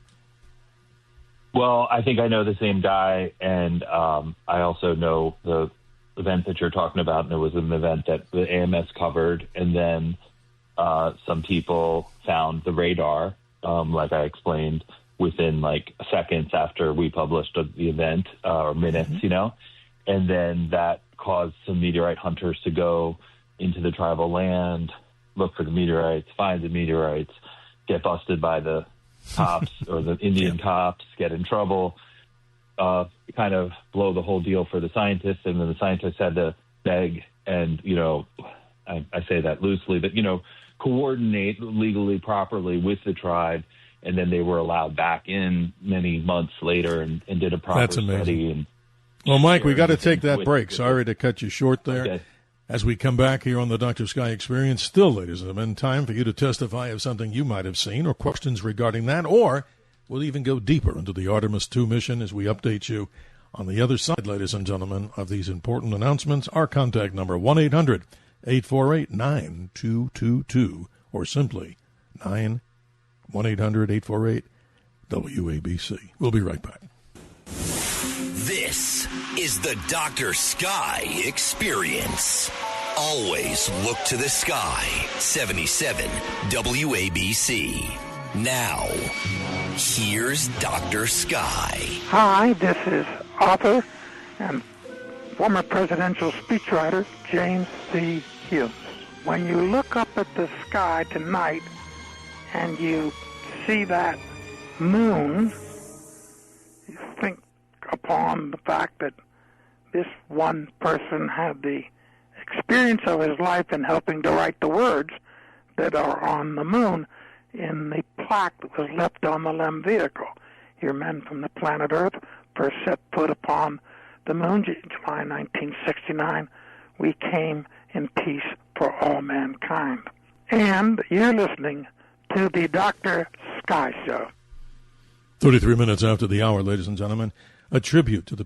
C: Well, I think I know the same guy, and I also know the event that you're talking about, and it was an event that the AMS covered, and then some people found the radar, like I explained, within like seconds after we published the event, or minutes, and then that caused some meteorite hunters to go into the tribal land, look for the meteorites, find the meteorites, get busted by the cops or the Indian cops, get in trouble, kind of blow the whole deal for the scientists. And then the scientists had to beg and, I say that loosely, but, coordinate legally properly with the tribe. And then they were allowed back in many months later and did a proper
B: That's amazing.
C: study. And
B: well, Mike, we got to take that break. Sorry to cut you short there.
C: Okay.
B: As we come back here on the Dr. Sky Experience, still, ladies and gentlemen, time for you to testify of something you might have seen or questions regarding that, or we'll even go deeper into the Artemis II mission as we update you on the other side, ladies and gentlemen, of these important announcements. Our contact number, 1-800-848-9222, or simply 1-800-848-WABC. We'll be right back.
A: This is the Dr. Sky Experience. Always look to the sky. 77 WABC. Now, here's Dr. Sky.
K: Hi, this is author and former presidential speechwriter James C. Hughes. When you look up at the sky tonight and you see that moon, you think upon the fact that this one person had the experience of his life in helping to write the words that are on the moon in the plaque that was left on the LEM vehicle. Here, men from the planet Earth first set foot upon the moon, July 1969. We came in peace for all mankind. And you're listening to the Dr. Sky Show.
B: 33 minutes after the hour, ladies and gentlemen, a tribute to the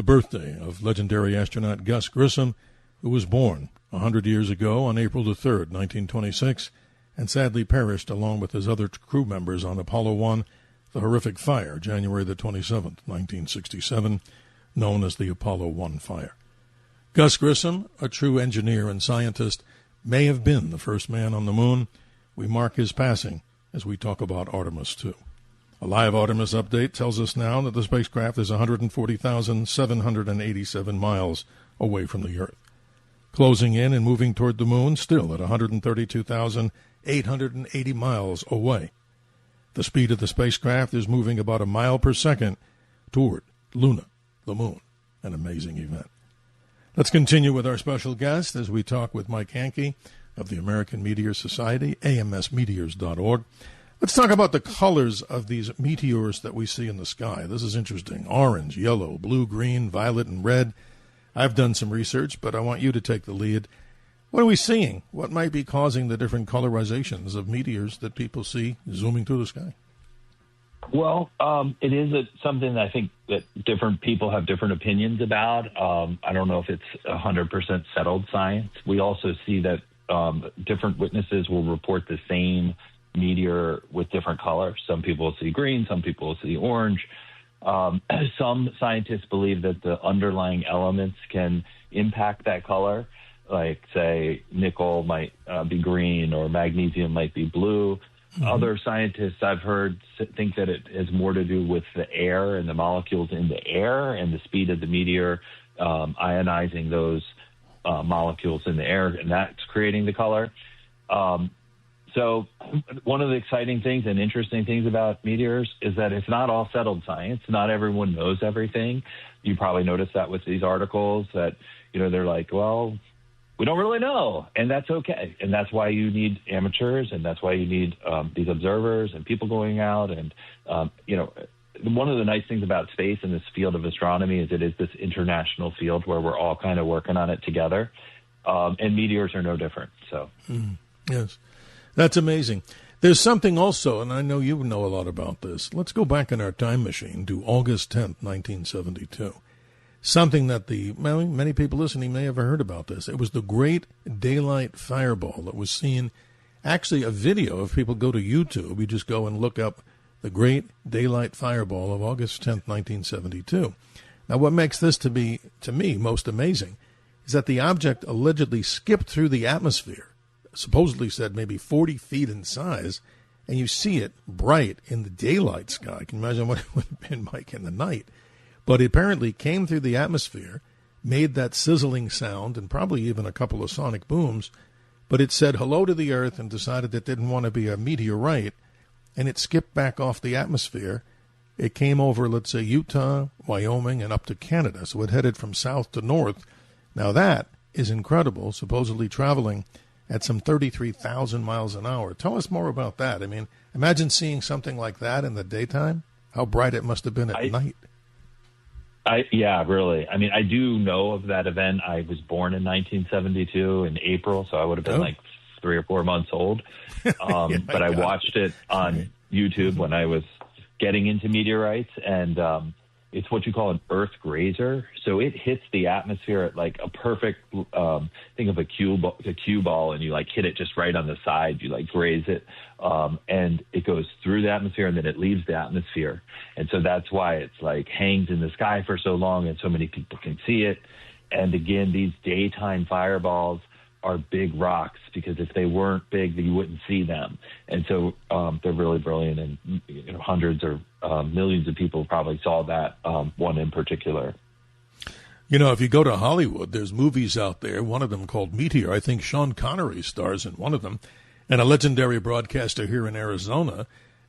B: birthday of legendary astronaut Gus Grissom, who was born 100 years ago on April the 3rd, 1926, and sadly perished along with his other crew members on Apollo 1, the horrific fire, January the 27th, 1967, known as the Apollo 1 fire. Gus Grissom, a true engineer and scientist, may have been the first man on the moon. We mark his passing as we talk about Artemis II. A live Artemis update tells us now that the spacecraft is 140,787 miles away from the Earth, closing in and moving toward the moon, still at 132,880 miles away. The speed of the spacecraft is moving about a mile per second toward Luna, the moon, an amazing event. Let's continue with our special guest as we talk with Mike Hankey of the American Meteor Society, amsmeteors.org. Let's talk about the colors of these meteors that we see in the sky. This is interesting. Orange, yellow, blue, green, violet, and red. I've done some research, but I want you to take the lead. What are we seeing? What might be causing the different colorizations of meteors that people see zooming through the sky?
C: Well, it is something that I think that different people have different opinions about. I don't know if it's 100% settled science. We also see that different witnesses will report the same meteor with different colors. Some people will see green, some people will see orange. Some scientists believe that the underlying elements can impact that color. Like, say, nickel might be green or magnesium might be blue. Mm-hmm. Other scientists I've heard think that it has more to do with the air and the molecules in the air and the speed of the meteor ionizing those molecules in the air, and that's creating the color. So one of the exciting things and interesting things about meteors is that it's not all settled science. Not everyone knows everything. You probably noticed that with these articles that, they're like, well, we don't really know, and that's okay. And that's why you need amateurs, and that's why you need these observers and people going out. And, one of the nice things about space and this field of astronomy is it is this international field where we're all kind of working on it together. And meteors are no different. So,
B: Yes. That's amazing. There's something also, and I know you know a lot about this. Let's go back in our time machine to August 10th, 1972. Something that many people listening may have heard about this. It was the Great Daylight Fireball that was seen. Actually, a video, if people go to YouTube, you just go and look up the Great Daylight Fireball of August 10th, 1972. Now, what makes this to me, most amazing is that the object allegedly skipped through the atmosphere, supposedly said maybe 40 feet in size, and you see it bright in the daylight sky. I can imagine what it would have been like in the night. But it apparently came through the atmosphere, made that sizzling sound, and probably even a couple of sonic booms, but it said hello to the Earth and decided it didn't want to be a meteorite, and it skipped back off the atmosphere. It came over, let's say, Utah, Wyoming, and up to Canada, so it headed from south to north. Now that is incredible, supposedly traveling at some 33,000 miles an hour. Tell us more about that. I mean, imagine seeing something like that in the daytime, how bright it must have been at night.
C: Yeah, really. I mean, I do know of that event. I was born in 1972 in April, so I would have been like 3 or 4 months old. But I watched it on YouTube when I was getting into meteorites, and it's what you call an Earth grazer. So it hits the atmosphere at like a perfect, think of a cue ball, and you like hit it just right on the side. You like graze it, and it goes through the atmosphere, and then it leaves the atmosphere. And so that's why it's like hangs in the sky for so long, and so many people can see it. And again, these daytime fireballs are big rocks, because if they weren't big, then you wouldn't see them. And so they're really brilliant, and hundreds or millions of people probably saw that one in particular.
B: If you go to Hollywood, there's movies out there, one of them called Meteor. I think Sean Connery stars in one of them. And a legendary broadcaster here in Arizona,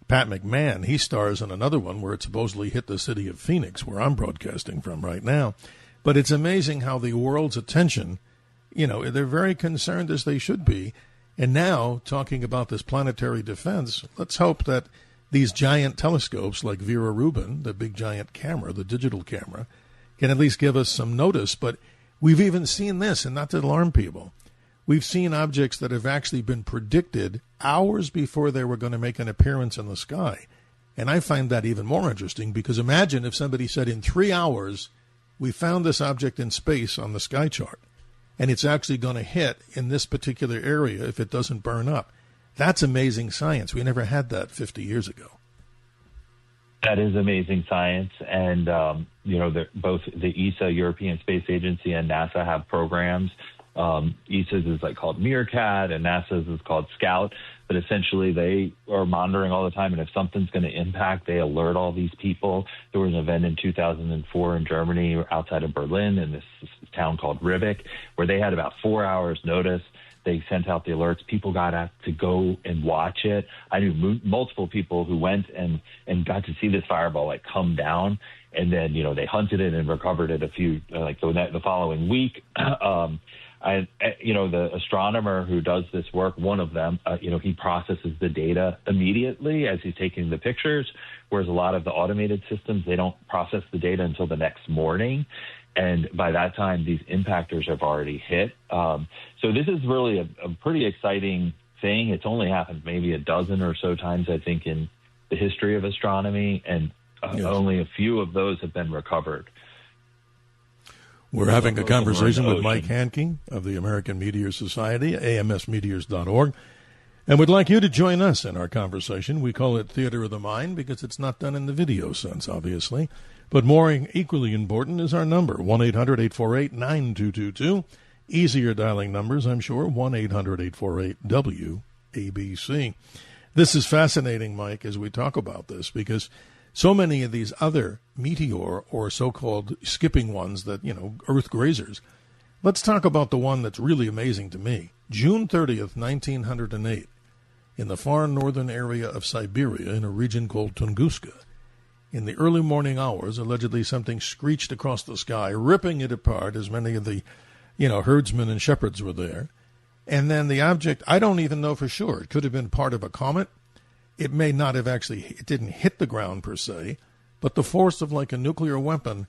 B: Pat McMahon, he stars in another one where it supposedly hit the city of Phoenix, where I'm broadcasting from right now. But it's amazing how the world's attention, they're very concerned, as they should be. And now, talking about this planetary defense, let's hope that these giant telescopes like Vera Rubin, the big giant camera, the digital camera, can at least give us some notice. But we've even seen this, and not to alarm people, we've seen objects that have actually been predicted hours before they were going to make an appearance in the sky. And I find that even more interesting, because imagine if somebody said in 3 hours, we found this object in space on the sky chart, and it's actually going to hit in this particular area if it doesn't burn up. That's amazing science. We never had that 50 years ago.
C: That is amazing science. And, both the ESA, European Space Agency, and NASA have programs. ESA's is called Meerkat, and NASA's is called Scout. But essentially, they are monitoring all the time, and if something's going to impact, they alert all these people. There was an event in 2004 in Germany, outside of Berlin, in this town called Rivik, where they had about 4 hours notice. They sent out the alerts. People got asked to go and watch it. I knew multiple people who went and got to see this fireball come down, and then they hunted it and recovered it the following week. The astronomer who does this work, one of them, he processes the data immediately as he's taking the pictures, whereas a lot of the automated systems, they don't process the data until the next morning. And by that time, these impactors have already hit. So this is really a pretty exciting thing. It's only happened maybe a dozen or so times, I think, in the history of astronomy, and only a few of those have been recovered.
B: We're having a conversation with Mike Hankey of the American Meteor Society, amsmeteors.org. And we'd like you to join us in our conversation. We call it Theater of the Mind because it's not done in the video sense, obviously. But more equally important is our number, 1-800-848-9222. Easier dialing numbers, I'm sure, 1-800-848-WABC. This is fascinating, Mike, as we talk about this, because so many of these other meteor or so-called skipping ones that, Earth grazers. Let's talk about the one that's really amazing to me. June 30th, 1908, in the far northern area of Siberia in a region called Tunguska. In the early morning hours, allegedly something screeched across the sky, ripping it apart as many of the, herdsmen and shepherds were there. And then the object, I don't even know for sure. It could have been part of a comet. It may not have it didn't hit the ground per se, but the force of like a nuclear weapon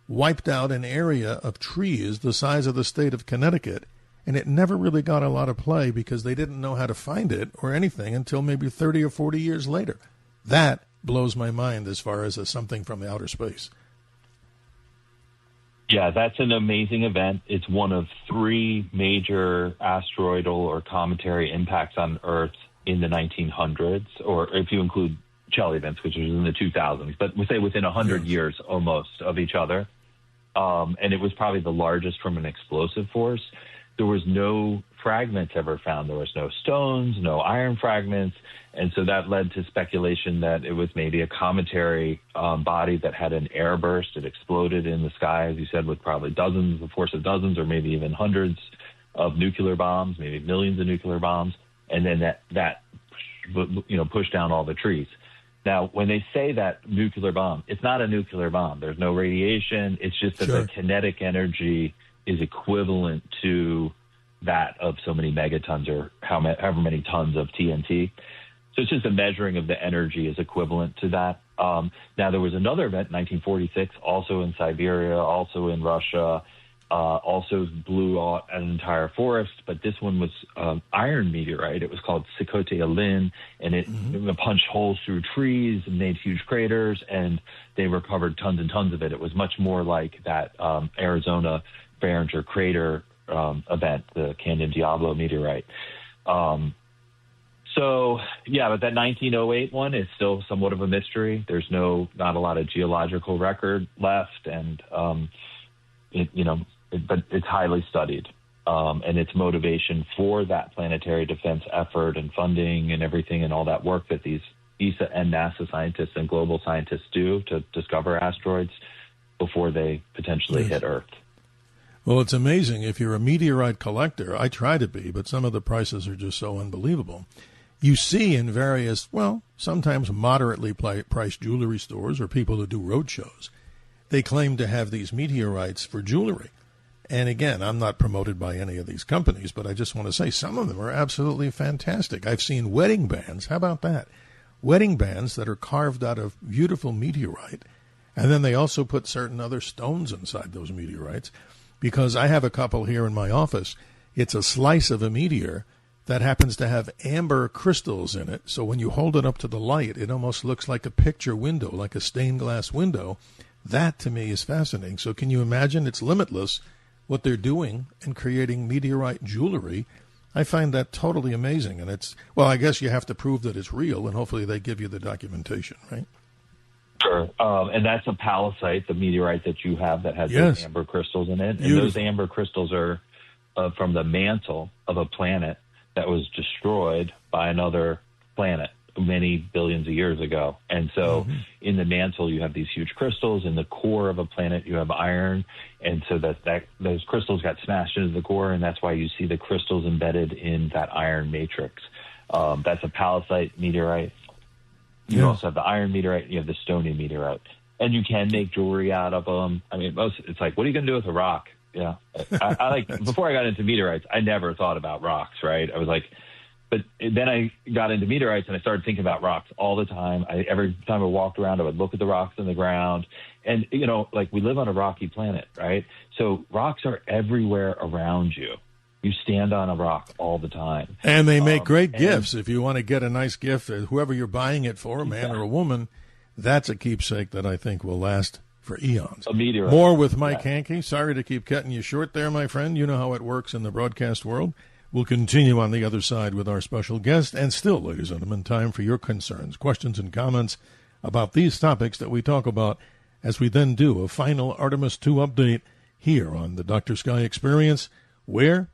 B: wiped out an area of trees the size of the state of Connecticut, and it never really got a lot of play because they didn't know how to find it or anything until maybe 30 or 40 years later. That blows my mind as far as something from the outer space.
C: Yeah, that's an amazing event. It's one of 3 major asteroidal or cometary impacts on Earth in the 1900s, or if you include Chelly events, which was in the 2000s, but we say within 100 years almost of each other. And it was probably the largest from an explosive force. There was no fragments ever found. There was no stones, no iron fragments. And so that led to speculation that it was maybe a cometary body that had an airburst. It exploded in the sky, as you said, with probably the force of dozens, or maybe even hundreds of nuclear bombs, maybe millions of nuclear bombs. And then that pushed down all the trees. Now, when they say that nuclear bomb, it's not a nuclear bomb. There's no radiation. It's just that the kinetic energy is equivalent to that of so many megatons, or however many tons of TNT. So it's just a measuring of the energy is equivalent to that. Now, there was another event, 1946, also in Siberia, also in Russia, also blew out an entire forest, but this one was iron meteorite. It was called Sikhote-Alin, and it punched holes through trees and made huge craters, and they recovered tons and tons of it. It was much more like that Arizona Barringer crater event, the Canyon Diablo meteorite. So, yeah, but that 1908 one is still somewhat of a mystery. There's not a lot of geological record left, and but it's highly studied, and its motivation for that planetary defense effort and funding and everything and all that work that these ESA and NASA scientists and global scientists do to discover asteroids before they potentially hit Earth.
B: Well, it's amazing. If you're a meteorite collector, I try to be, but some of the prices are just so unbelievable. You see in various, sometimes moderately priced jewelry stores or people who do road shows, they claim to have these meteorites for jewelry. And again, I'm not promoted by any of these companies, but I just want to say some of them are absolutely fantastic. I've seen wedding bands. How about that? Wedding bands that are carved out of beautiful meteorite. And then they also put certain other stones inside those meteorites, because I have a couple here in my office. It's a slice of a meteor that happens to have amber crystals in it. So when you hold it up to the light, it almost looks like a picture window, like a stained glass window. That, to me, is fascinating. So can you imagine? It's limitless what they're doing in creating meteorite jewelry. I find that totally amazing. And I guess you have to prove that it's real, and hopefully they give you the documentation, right?
C: Sure. And that's a palisite, the meteorite that you have that has those amber crystals in it. And those amber crystals are from the mantle of a planet that was destroyed by another planet many billions of years ago. And so in the mantle, you have these huge crystals. In the core of a planet, you have iron. And so those crystals got smashed into the core, and that's why you see the crystals embedded in that iron matrix. That's a palisite meteorite. You also have the iron meteorite, and you have the stony meteorite. And you can make jewelry out of them. I mean, it's like, what are you going to do with a rock? Yeah. I like, before I got into meteorites, I never thought about rocks, right? I was like, but then I got into meteorites and I started thinking about rocks all the time. Every time I walked around, I would look at the rocks in the ground. And, like we live on a rocky planet, right? So rocks are everywhere around you. You stand on a rock all the time.
B: And they make great gifts. If you want to get a nice gift, whoever you're buying it for, a man or a woman, that's a keepsake that I think will last for eons.
C: A meteorite.
B: More with Mike Hankey. Sorry to keep cutting you short there, my friend. You know how it works in the broadcast world. We'll continue on the other side with our special guest. And still, ladies and gentlemen, time for your concerns, questions, and comments about these topics that we talk about as we then do a final Artemis II update here on the Dr. Sky Experience, where?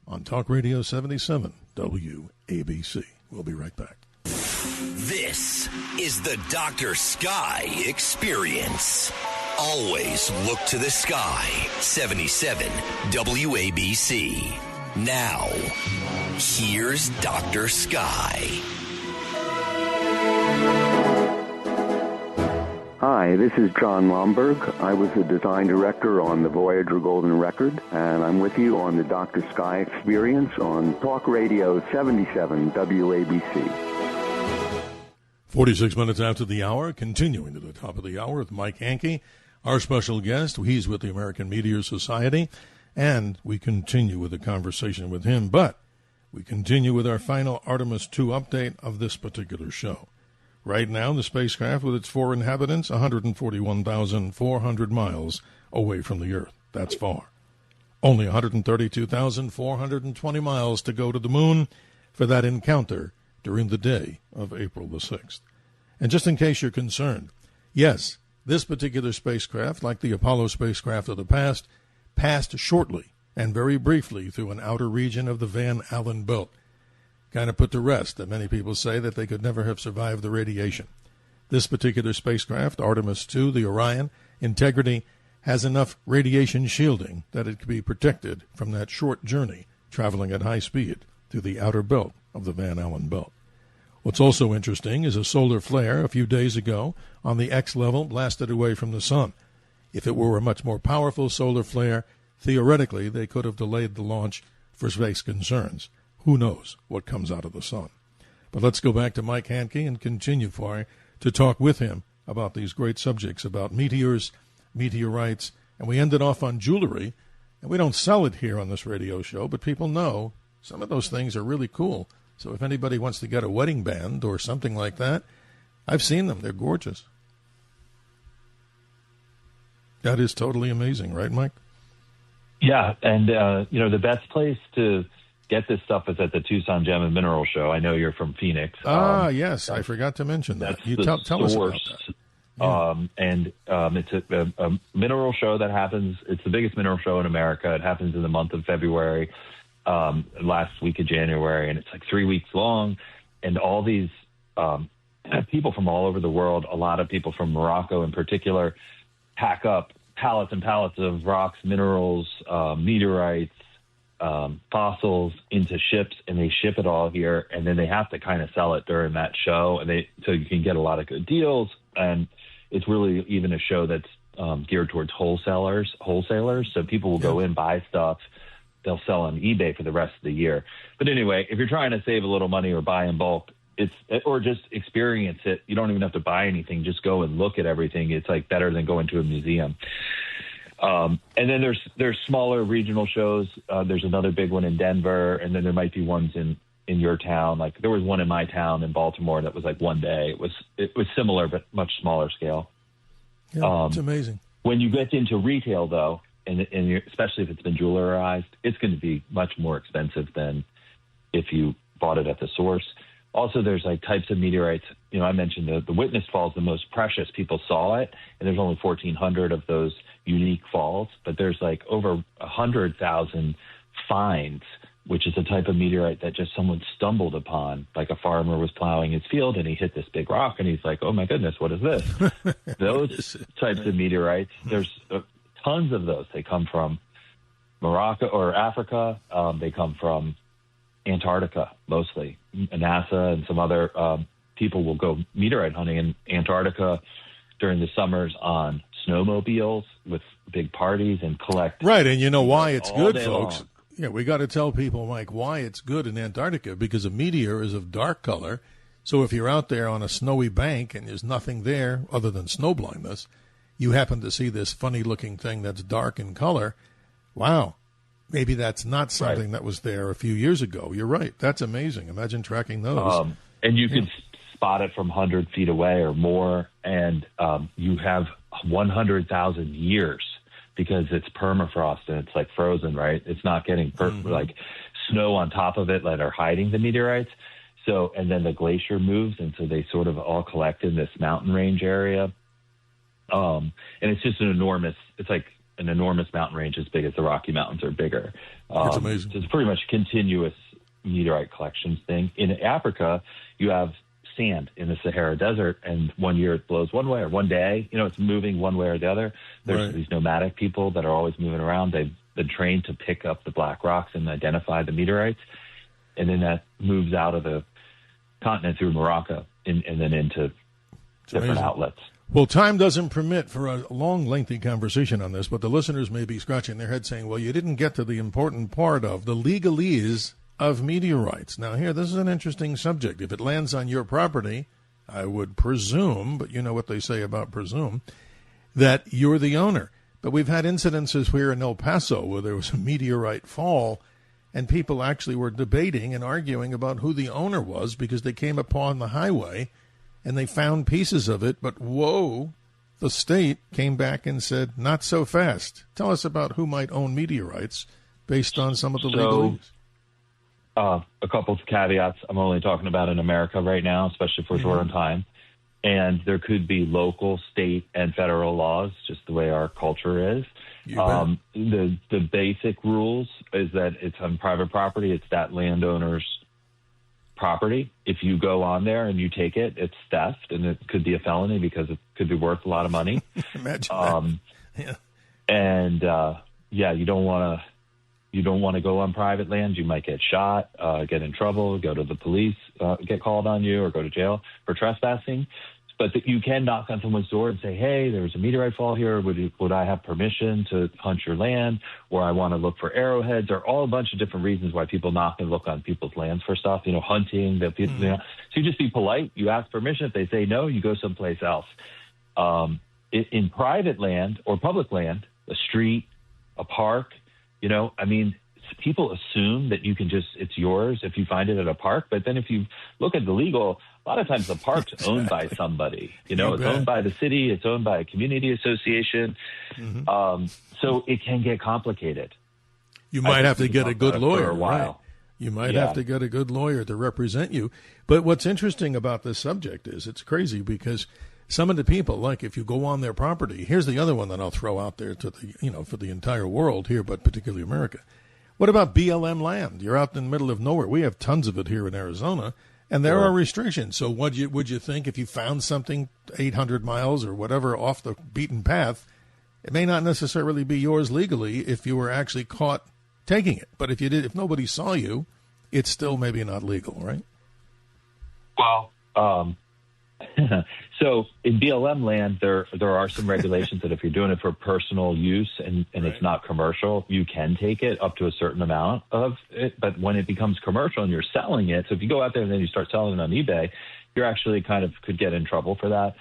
B: On Talk Radio 77 WABC. We'll be right back.
A: This is the Dr. Sky Experience. Always look to the sky. 77 WABC. Now, here's Dr. Sky.
E: Hi, this is John Lomberg. I was the design director on the Voyager Golden Record, and I'm with you on the Dr. Sky Experience on Talk Radio 77 WABC.
B: 46 minutes after the hour, continuing to the top of the hour with Mike Hankey, our special guest. He's with the American Meteor Society, and we continue with the conversation with him. But we continue with our final Artemis II update of this particular show. Right now, the spacecraft with its 4 inhabitants, 141,400 miles away from the Earth. That's far. Only 132,420 miles to go to the moon for that encounter during the day of April the 6th. And just in case you're concerned, yes, this particular spacecraft, like the Apollo spacecraft of the past, passed shortly and very briefly through an outer region of the Van Allen belt. Kind of put to rest that many people say that they could never have survived the radiation. This particular spacecraft, Artemis II, the Orion, Integrity, has enough radiation shielding that it could be protected from that short journey traveling at high speed through the outer belt of the Van Allen belt. What's also interesting is a solar flare a few days ago on the X level blasted away from the sun. If it were a much more powerful solar flare, theoretically they could have delayed the launch for space concerns. Who knows what comes out of the sun? But let's go back to Mike Hankey and continue to talk with him about these great subjects, about meteors, meteorites, and we ended off on jewelry. And we don't sell it here on this radio show, but people know some of those things are really cool. So if anybody wants to get a wedding band or something like that, I've seen them. They're gorgeous. That is totally amazing, right, Mike?
C: Yeah, and, the best place to get this stuff is at the Tucson Gem and Mineral Show. I know you're from Phoenix.
B: Yes, I forgot to mention that. You tell us about that.
C: It's a mineral show that happens. It's the biggest mineral show in America. It happens in the month of February, last week of January, and it's like 3 weeks long. And all these people from all over the world, a lot of people from Morocco in particular, pack up pallets and pallets of rocks, minerals, meteorites, fossils into ships, and they ship it all here. And then they have to kind of sell it during that show, so you can get a lot of good deals. And it's really even a show that's geared towards wholesalers. So people will go in, buy stuff. They'll sell on eBay for the rest of the year. But anyway, if you're trying to save a little money or buy in bulk, or just experience it, you don't even have to buy anything. Just go and look at everything. It's like better than going to a museum. And then there's smaller regional shows. There's another big one in Denver, and then there might be ones in your town. Like there was one in my town in Baltimore that was like one day. It was similar but much smaller scale.
B: Yeah, it's amazing.
C: When you get into retail though, and especially if it's been jewelerized, it's going to be much more expensive than if you bought it at the source. Also, there's like types of meteorites. I mentioned the Witness Fall is the most precious. People saw it, and there's only 1,400 of those unique falls, but there's like over 100,000 finds, which is a type of meteorite that just someone stumbled upon. Like a farmer was plowing his field and he hit this big rock and he's like, oh my goodness, what is this? Those types of meteorites, there's tons of those. They come from Morocco or Africa. They come from Antarctica, mostly. NASA and some other people will go meteorite hunting in Antarctica during the summers on snowmobiles with big parties and collect.
B: Right, and you know why it's good, folks. Long. Yeah, we got to tell people, Mike, why it's good in Antarctica, because a meteor is of dark color. So if you're out there on a snowy bank and there's nothing there other than snow blindness, you happen to see this funny-looking thing that's dark in color. Wow, maybe that's not something that was there a few years ago. You're right. That's amazing. Imagine tracking those.
C: And you can spot it from 100 feet away or more, and you have 100,000 years because it's permafrost and it's like frozen, right? It's not getting like snow on top of it that are hiding the meteorites. So, and then the glacier moves, and so they sort of all collect in this mountain range area. And it's just it's like an enormous mountain range as big as the Rocky Mountains are bigger.
B: It's amazing.
C: So it's pretty much continuous meteorite collections thing. In Africa, you have sand in the Sahara Desert, and one year it blows one way, or one day, it's moving one way or the other. There's these nomadic people that are always moving around. They've been trained to pick up the black rocks and identify the meteorites, and then that moves out of the continent through Morocco and then into different outlets.
B: Well, time doesn't permit for a long, lengthy conversation on this, but the listeners may be scratching their head saying, well, you didn't get to the important part of the legalese of meteorites. Now, here, this is an interesting subject. If it lands on your property, I would presume, but you know what they say about presume, that you're the owner. But we've had incidences here in El Paso where there was a meteorite fall, and people actually were debating and arguing about who the owner was because they came upon the highway and they found pieces of it, but whoa, the state came back and said, not so fast. Tell us about who might own meteorites based on some of the legalese.
C: A couple of caveats. I'm only talking about in America right now, especially for short on time. And there could be local, state, and federal laws, just the way our culture is. The basic rules is that it's on private property. It's that landowner's property. If you go on there and you take it, it's theft, and it could be a felony because it could be worth a lot of money.
B: Imagine that. Yeah.
C: And you don't want to go on private land. You might get shot, get in trouble, go to the police, get called on you, or go to jail for trespassing. But that you can knock on someone's door and say, hey, there was a meteorite fall here. Would I have permission to hunt your land? Or I want to look for arrowheads, or all a bunch of different reasons why people knock and look on people's lands for stuff, hunting. That people, So you just be polite. You ask permission. If they say no, you go someplace else. In private land or public land, a street, a park, people assume that you can it's yours if you find it at a park. But then if you look at the legal, a lot of times the park's owned by somebody. It's owned by the city. It's owned by a community association. So it can get complicated.
B: You might have to get a good lawyer.
C: For a while.
B: Right? You might have to get a good lawyer to represent you. But what's interesting about this subject is it's crazy because some of the people, like if you go on their property, here's the other one that I'll throw out there to the, for the entire world here, but particularly America. What about BLM land? You're out in the middle of nowhere. We have tons of it here in Arizona, and there are restrictions. So would you think if you found something 800 miles or whatever off the beaten path, it may not necessarily be yours legally if you were actually caught taking it. But if nobody saw you, it's still maybe not legal, right?
C: Well, so in BLM land, there are some regulations that if you're doing it for personal use and it's not commercial, you can take it up to a certain amount of it. But when it becomes commercial and you're selling it, so if you go out there and then you start selling it on eBay, you're actually kind of could get in trouble for that.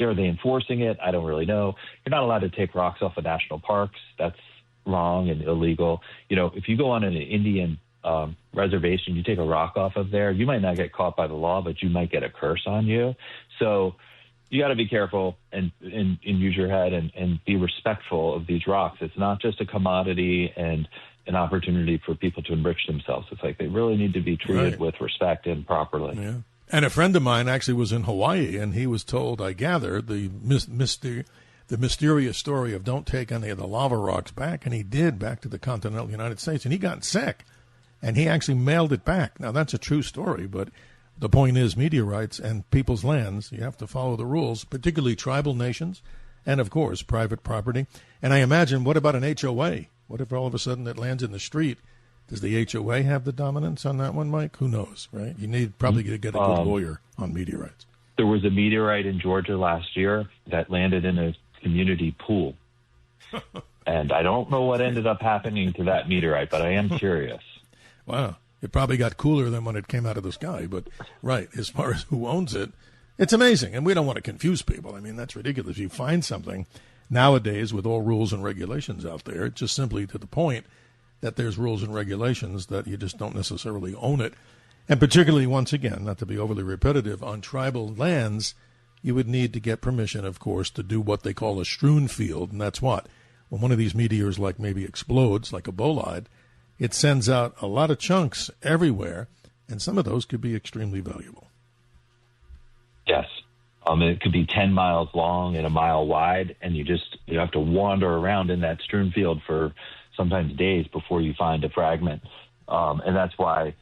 C: Are they enforcing it? I don't really know. You're not allowed to take rocks off of national parks. That's wrong and illegal. If you go on an Indian reservation, you take a rock off of there, you might not get caught by the law, but you might get a curse on you. So you got to be careful and use your head and be respectful of these rocks. It's not just a commodity and an opportunity for people to enrich themselves. It's like they really need to be treated with respect and properly.
B: Yeah. And a friend of mine actually was in Hawaii, and he was told, I gather, the mysterious story of don't take any of the lava rocks back, and he did back to the continental United States, and he got sick. And he actually mailed it back. Now, that's a true story, but the point is meteorites and people's lands, you have to follow the rules, particularly tribal nations and, of course, private property. And I imagine, what about an HOA? What if all of a sudden it lands in the street? Does the HOA have the dominance on that one, Mike? Who knows, right? You need probably to get a good lawyer on meteorites.
C: There was a meteorite in Georgia last year that landed in a community pool. And I don't know what ended up happening to that meteorite, but I am curious.
B: Wow. It probably got cooler than when it came out of the sky. But, right, as far as who owns it, it's amazing. And we don't want to confuse people. I mean, that's ridiculous. You find something nowadays with all rules and regulations out there, it's just simply to the point that there's rules and regulations that you just don't necessarily own it. And particularly, once again, not to be overly repetitive, on tribal lands, you would need to get permission, of course, to do what they call a strewn field. And that's what? When one of these meteors maybe explodes, like a bolide, it sends out a lot of chunks everywhere, and some of those could be extremely valuable.
C: Yes. It could be 10 miles long and a mile wide, and you have to wander around in that strewn field for sometimes days before you find a fragment. And that's why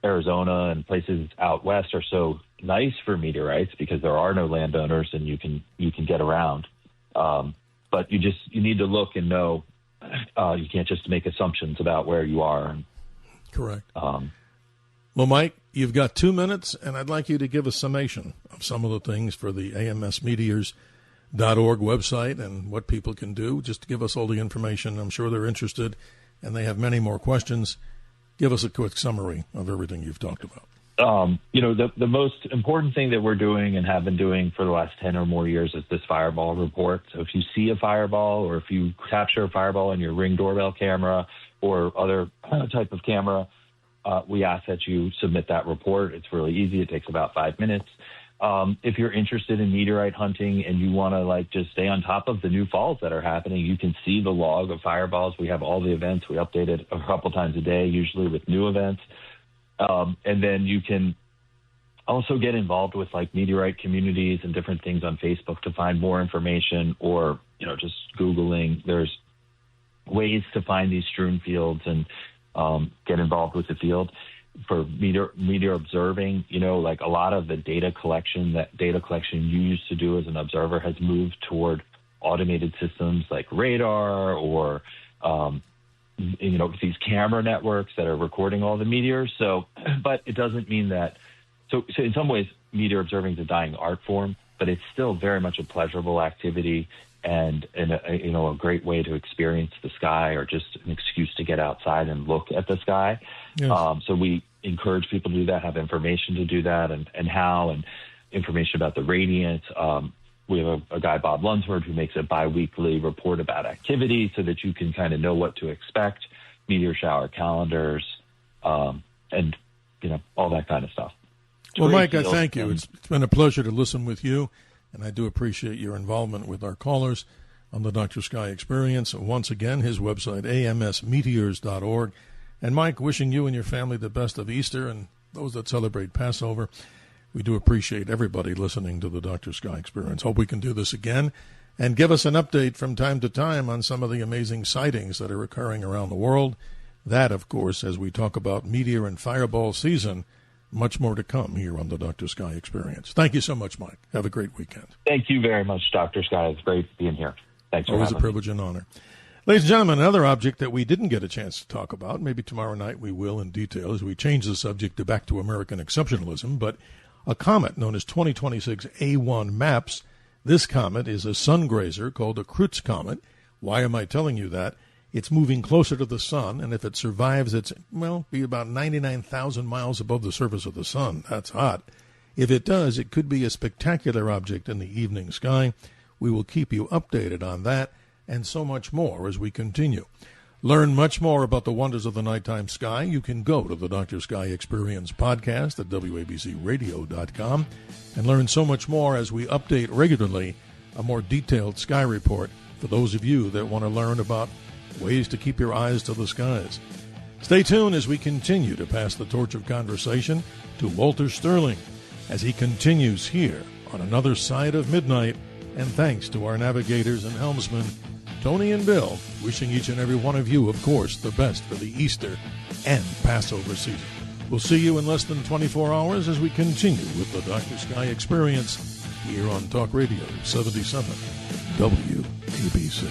C: Arizona and places out west are so nice for meteorites, because there are no landowners and you can get around. But you need to look and know. You can't just make assumptions about where you are.
B: Correct. Well, Mike, you've got 2 minutes, and I'd like you to give a summation of some of the things for the amsmeteors.org website and what people can do. Just give us all the information. I'm sure they're interested, and they have many more questions. Give us a quick summary of everything you've talked about.
C: The most important thing that we're doing and have been doing for the last 10 or more years is this fireball report. So if you see a fireball, or if you capture a fireball in your Ring doorbell camera or other type of camera, we ask that you submit that report. It's really easy. It takes about 5 minutes. If you're interested in meteorite hunting and you want to just stay on top of the new falls that are happening, you can see the log of fireballs. We have all the events. We update it a couple times a day, usually with new events. And then you can also get involved with meteorite communities and different things on Facebook to find more information, or, just Googling. There's ways to find these strewn fields and get involved with the field. For meteor observing, a lot of the data collection you used to do as an observer has moved toward automated systems like radar or these camera networks that are recording all the meteors. So, but it doesn't mean that. So in some ways, meteor observing is a dying art form. but it's still very much a pleasurable activity and a great way to experience the sky, or just an excuse to get outside and look at the sky. Yes. So we encourage people to do that, have information to do that, and information about the radiant. We have a guy, Bob Lunsford, who makes a biweekly report about activity so that you can kind of know what to expect, meteor shower calendars, and all that kind of stuff.
B: Well, Mike, I thank you. It's been a pleasure to listen with you, and I do appreciate your involvement with our callers on the Dr. Sky Experience. Once again, his website, amsmeteors.org. And Mike, wishing you and your family the best of Easter and those that celebrate Passover. We do appreciate everybody listening to the Dr. Sky Experience. Hope we can do this again and give us an update from time to time on some of the amazing sightings that are occurring around the world. That, of course, as we talk about meteor and fireball season, much more to come here on the Dr. Sky Experience. Thank you so much, Mike. Have a great weekend.
C: Thank you very much, Dr. Sky. It's great being here. Thanks for having me.
B: Always a privilege and honor. Ladies and gentlemen, another object that we didn't get a chance to talk about, maybe tomorrow night we will in detail as we change the subject back to American exceptionalism, but a comet known as 2026 A1 MAPS. This comet is a sun grazer called a Kreutz comet. Why am I telling you that? It's moving closer to the sun, and if it survives, be about 99,000 miles above the surface of the sun. That's hot. If it does, it could be a spectacular object in the evening sky. We will keep you updated on that and so much more as we continue. Learn much more about the wonders of the nighttime sky. You can go to the Dr. Sky Experience podcast at wabcradio.com and learn so much more as we update regularly a more detailed sky report for those of you that want to learn about ways to keep your eyes to the skies. Stay tuned as we continue to pass the torch of conversation to Walter Sterling as he continues here on Another Side of Midnight. And thanks to our navigators and helmsmen, Tony and Bill, wishing each and every one of you, of course, the best for the Easter and Passover season. We'll see you in less than 24 hours as we continue with the Dr. Sky Experience here on Talk Radio 77 WABC.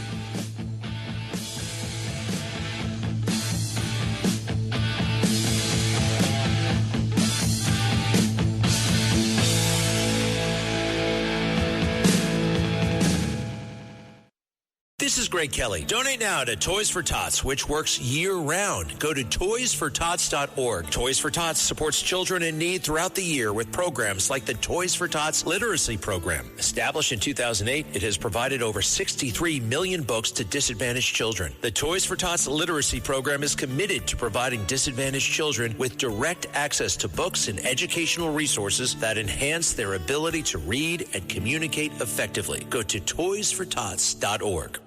L: This is Greg Kelly. Donate now to Toys for Tots, which works year-round. Go to toysfortots.org. Toys for Tots supports children in need throughout the year with programs like the Toys for Tots Literacy Program. Established in 2008, it has provided over 63 million books to disadvantaged children. The Toys for Tots Literacy Program is committed to providing disadvantaged children with direct access to books and educational resources that enhance their ability to read and communicate effectively. Go to toysfortots.org.